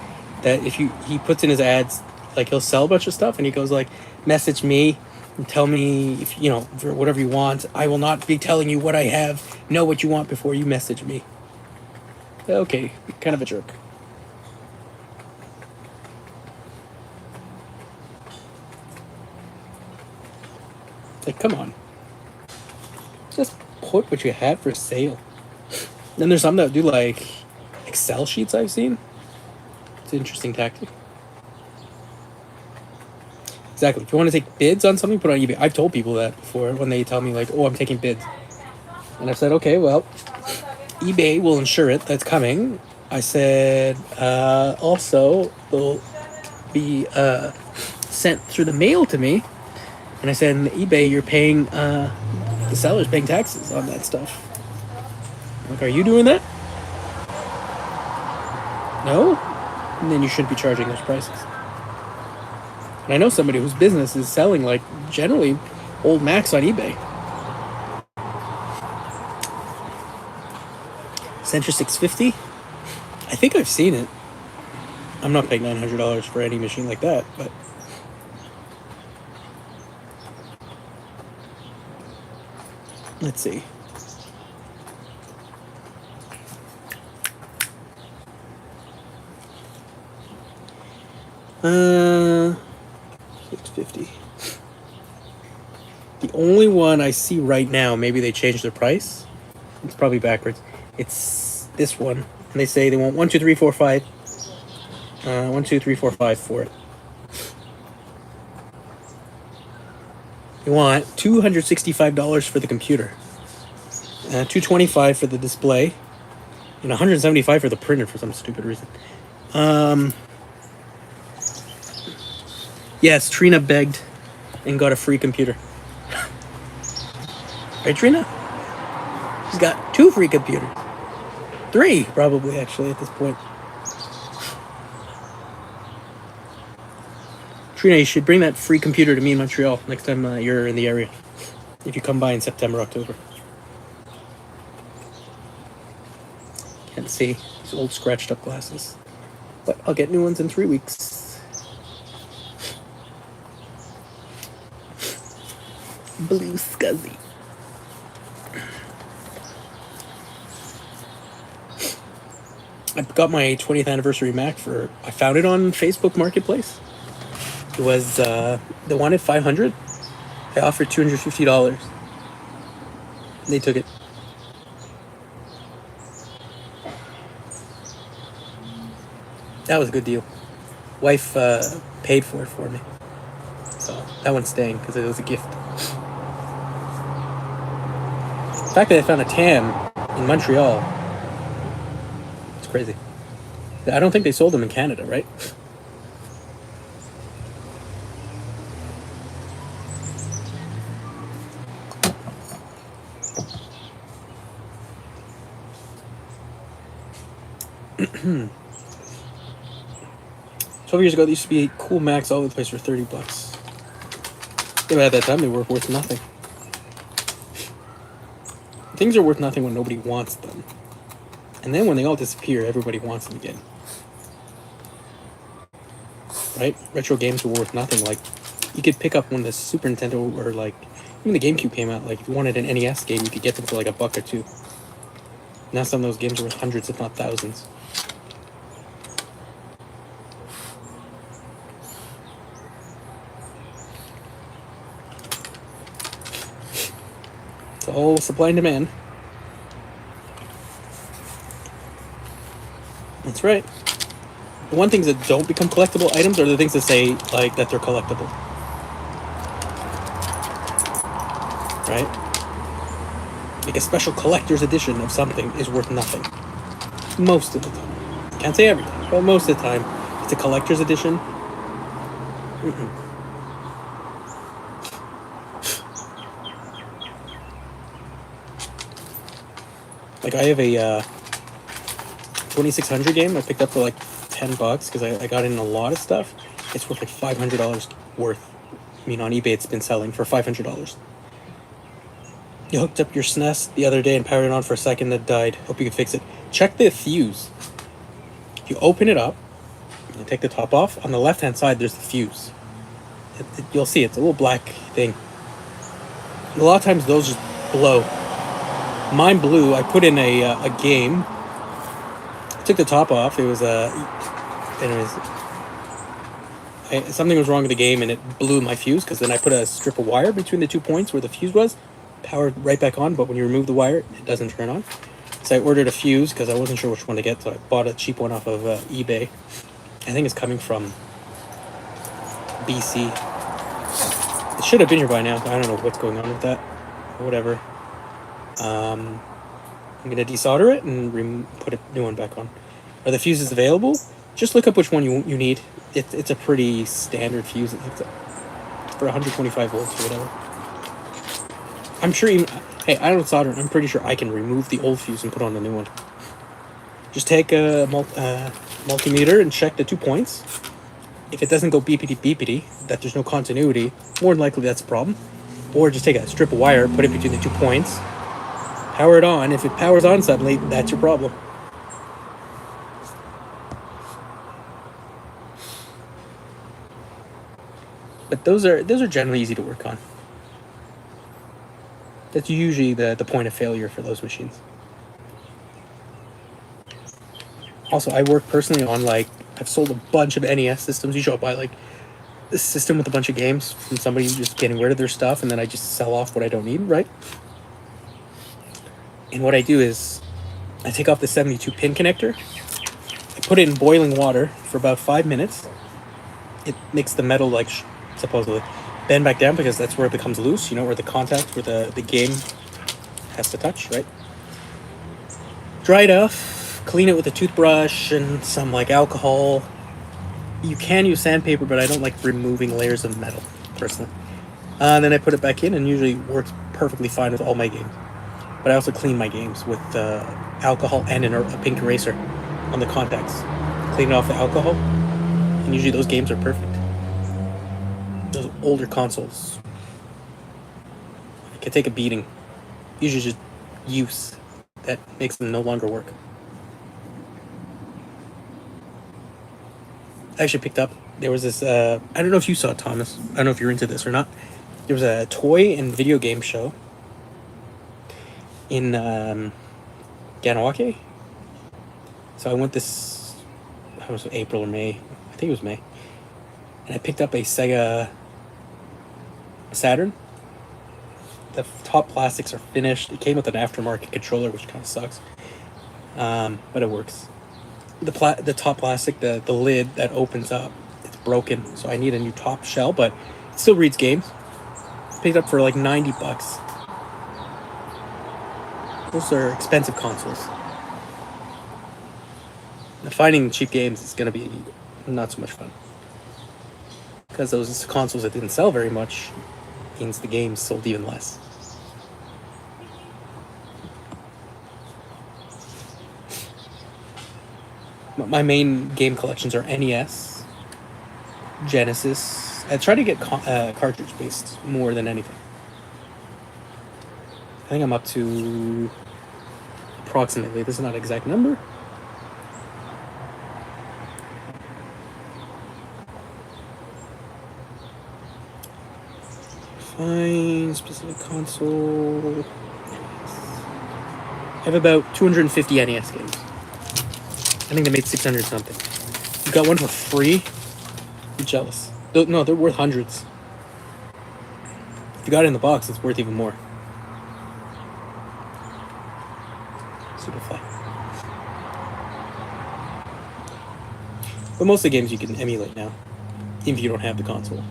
That if he puts in his ads, like he'll sell a bunch of stuff, and he goes like, "Message me and tell me if for whatever you want. I will not be telling you what I have. Know what you want before you message me." Okay, kind of a jerk. Like, come on. Just put what you have for sale. Then there's some that do like Excel sheets I've seen. It's an interesting tactic. Exactly. If you want to take bids on something, put it on eBay. I've told people that before when they tell me like, "Oh, I'm taking bids." And I've said, "Okay, well, eBay will ensure it. That's coming." I said, also, they'll be sent through the mail to me. And I said, in eBay, you're paying, the seller's paying taxes on that stuff. I'm like, "Are you doing that?" No? And then you shouldn't be charging those prices. And I know somebody whose business is selling, like, generally old Macs on eBay. Centra 650? I think I've seen it. I'm not paying $900 for any machine like that, but... Let's see. $650. The only one I see right now, maybe they changed their price. It's probably backwards. It's this one, and they say they want 1, 2, 3, 4, 5. 1, 2, 3, 4, 5 for it. You want $265 for the computer, $225 for the display, and $175 for the printer for some stupid reason. Yes, Trina begged and got a free computer. Right, Trina? She's got 2 free computers. 3, probably, actually, at this point. Trina, you should bring that free computer to me in Montreal next time you're in the area. If you come by in September, October. Can't see these old scratched up glasses. But I'll get new ones in 3 weeks. Blue scuzzy. I got my 20th anniversary Mac I found it on Facebook Marketplace. It was, they wanted $500. I offered $250. They took it. That was a good deal. Wife paid for it for me. So that one's staying because it was a gift. The fact that I found a TAM in Montreal, it's crazy. I don't think they sold them in Canada, right? $12 years ago, they used to be cool Macs all over the place for $30. Yeah, but at that time, they were worth nothing. Things are worth nothing when nobody wants them. And then when they all disappear, everybody wants them again. Right? Retro games were worth nothing. Like, you could pick up when the Super Nintendo or, like, even the GameCube came out. Like, if you wanted an NES game, you could get them for, like, $1 or $2. Now some of those games are worth hundreds, if not thousands. It's all supply and demand. That's right. The one things that don't become collectible items are the things that say, like, that they're collectible. Right? Like a special collector's edition of something is worth nothing. Most of the time. Can't say everything, but most of the time, it's a collector's edition. Like, I have a 2600 game I picked up for like $10 because I got in a lot of stuff. It's worth like $500 worth. I mean, on eBay it's been selling for $500. You hooked up your SNES the other day and powered it on for a second, that died. Hope you can fix it. Check the fuse. If you open it up and take the top off, on the left hand side there's the fuse. You'll see it's a little black thing. And a lot of times those just blow. Mine blew. I put in a game. I took the top off. It was something was wrong with the game and it blew my fuse, because then I put a strip of wire between the 2 points where the fuse was, powered right back on, but when you remove the wire it doesn't turn on. So I ordered a fuse because I wasn't sure which one to get, so I bought a cheap one off of eBay. I think it's coming from BC. It should have been here by now. I don't know what's going on with that. Whatever. I'm going to desolder it and put a new one back on. Are the fuses available? Just look up which one you need. It's a pretty standard fuse. It's for 125 volts or whatever. I'm sure even... Hey, I don't solder. I'm pretty sure I can remove the old fuse and put on the new one. Just take a multimeter and check the 2 points. If it doesn't go beepity beepity, that there's no continuity, more than likely that's a problem. Or just take a strip of wire, put it between the 2 points, power it on. If it powers on suddenly, that's your problem. But those are generally easy to work on. That's usually the point of failure for those machines. Also, I work personally on, like, I've sold a bunch of NES systems. Usually I'll buy, like, this system with a bunch of games from somebody just getting rid of their stuff, and then I just sell off what I don't need, right? And what I do is I take off the 72-pin connector. I put it in boiling water for about 5 minutes. It makes the metal, like, supposedly bend back down because that's where it becomes loose, you know, where the contact, where the game has to touch, right? Dry it off, clean it with a toothbrush and some like alcohol. You can use sandpaper, but I don't like removing layers of metal, personally. Then I put it back in, and usually works perfectly fine with all my games. But I also clean my games with alcohol and a pink eraser on the contacts. Clean it off the alcohol, and usually those games are perfect. Those older consoles, I can take a beating. Usually just use that makes them no longer work. I actually picked up, there was this, I don't know if you saw it, Thomas. I don't know if you're into this or not. There was a toy and video game show in Ganawake. So I went this, I was April or May. I think it was May. And I picked up a Sega Saturn. The top plastics are finished. It came with an aftermarket controller, which kind of sucks. But it works. The top plastic, the lid that opens up, it's broken. So I need a new top shell, but it still reads games. Picked up for like $90. Those are expensive consoles. Now, finding cheap games is going to be not so much fun. Because those consoles that didn't sell very much means the games sold even less. My main game collections are NES, Genesis. I try to get cartridge based more than anything. I think I'm up to approximately, this is not an exact number. Find specific console. I have about 250 NES games. I think they made 600 something. You got one for free? I'm jealous. No, they're worth hundreds. If you got it in the box, it's worth even more. Superfly. But most of the games you can emulate now, even if you don't have the console.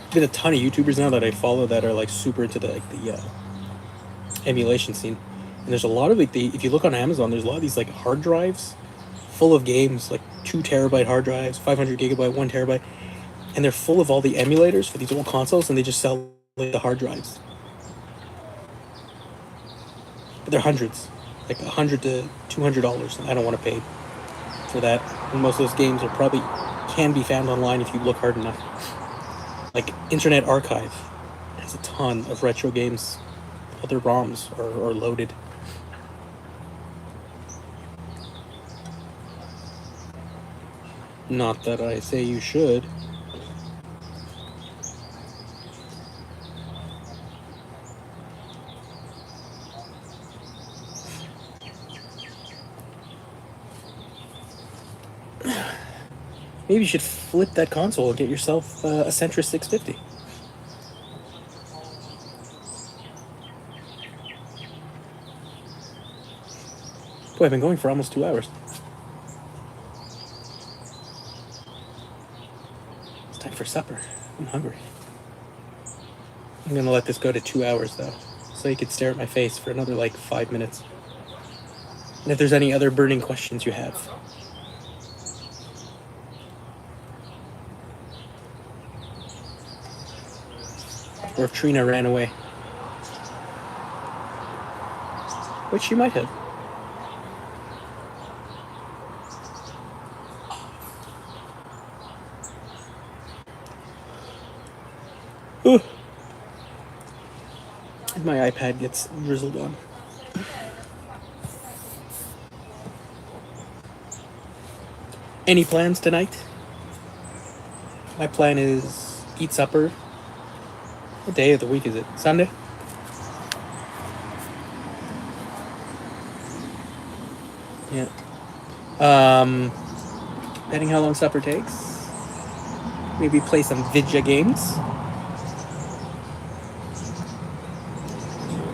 There's been a ton of YouTubers now that I follow that are like super into the emulation scene. And there's a lot of like if you look on Amazon, there's a lot of these like hard drives full of games, like 2 terabyte hard drives, 500 gigabyte, 1 terabyte, and they're full of all the emulators for these old consoles, and they just sell like the hard drives. But they're hundreds, like $100 to $200. And I don't want to pay for that. And most of those games are probably can be found online if you look hard enough. Like Internet Archive has a ton of retro games. All their ROMs are loaded. Not that I say you should. Maybe you should flip that console and get yourself a Centris 650. Boy, I've been going for almost 2 hours. It's time for supper. I'm hungry. I'm gonna let this go to 2 hours though, so you could stare at my face for another like 5 minutes. And if there's any other burning questions you have. Or if Trina ran away. Which she might have. Ooh. My iPad gets drizzled on. Any plans tonight? My plan is eat supper. What day of the week is it? Sunday? Yeah. Depending how long supper takes. Maybe play some Vidya games.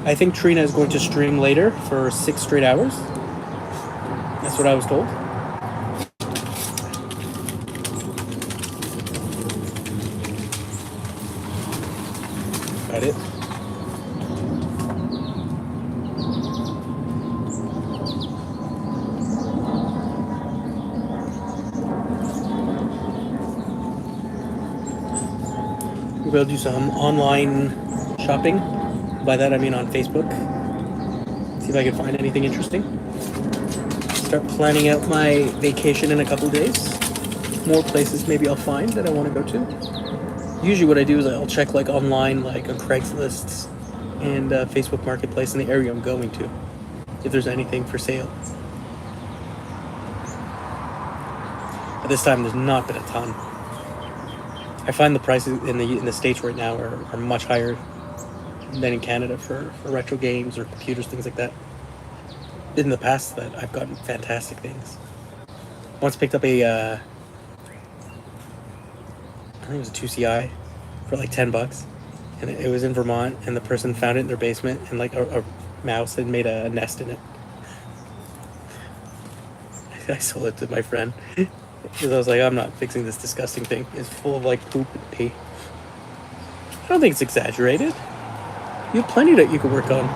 I think Trina is going to stream later for 6 straight hours. That's what I was told. I'll do some online shopping. By that I mean on Facebook. See if I can find anything interesting. Start planning out my vacation in a couple days. More places maybe I'll find that I want to go to. Usually what I do is I'll check like online, like on Craigslist and Facebook Marketplace in the area I'm going to, if there's anything for sale. At this time, there's not been a ton. I find the prices in the States right now are much higher than in Canada for retro games or computers, things like that. In the past, that I've gotten fantastic things. Once picked up a, I think it was a 2CI for like $10, and it was in Vermont, and the person found it in their basement, and like a mouse had made a nest in it. I sold it to my friend because I was like, I'm not fixing this disgusting thing. It's full of like poop and pee. I don't think it's exaggerated. You have plenty that you could work on.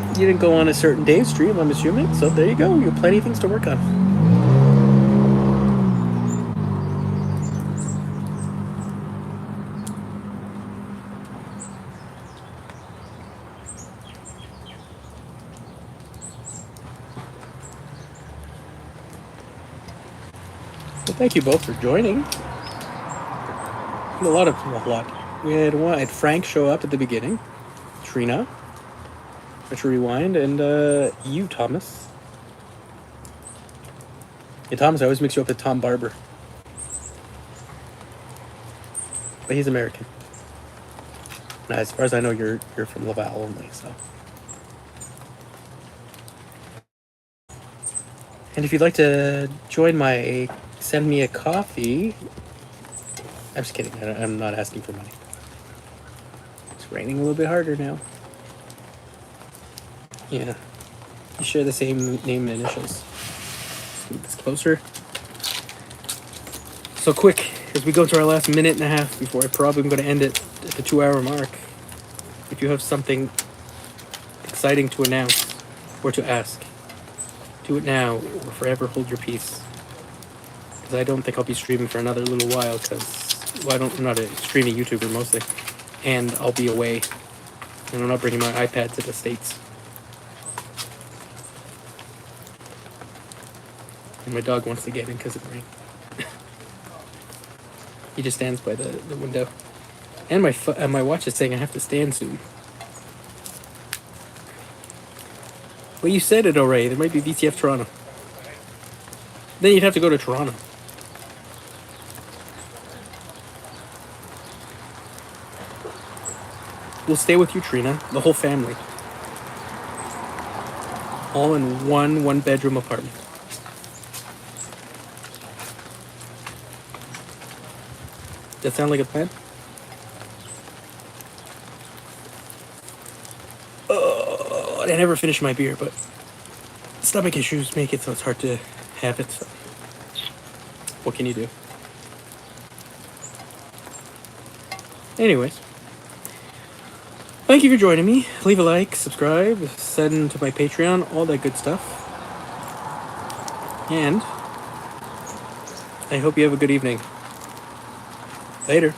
You didn't go on a certain Dave stream, I'm assuming, so there you go. You have plenty of things to work on. Well, thank you both for joining. A lot. We had Frank show up at the beginning, Trina, Retro Rewind, and you, Thomas. Yeah, Thomas, I always mix you up with Tom Barber, but he's American. Now, as far as I know, you're from Laval only, so. And if you'd like to join my send me a coffee. I'm just kidding. I'm not asking for money. It's raining a little bit harder now. Yeah. You share the same name and initials. Let's move this closer. So quick, as we go to our last minute and a half before I probably am going to end it at the 2-hour mark. If you have something exciting to announce or to ask, do it now or forever hold your peace. Because I don't think I'll be streaming for another little while because, well, I'm not a streaming YouTuber mostly. And I'll be away. And I'm not bringing my iPad to the States. And my dog wants to get in because of the rain. He just stands by the window. And my watch is saying I have to stand soon. Well, you said it already. There might be VTF Toronto. Then you'd have to go to Toronto. We'll stay with you, Trina. The whole family. All in one bedroom apartment. Does that sound like a plan? Oh, I never finish my beer, but stomach issues make it so it's hard to have it. So what can you do? Anyways, thank you for joining me. Leave a like, subscribe, send to my Patreon, all that good stuff. And I hope you have a good evening. Later.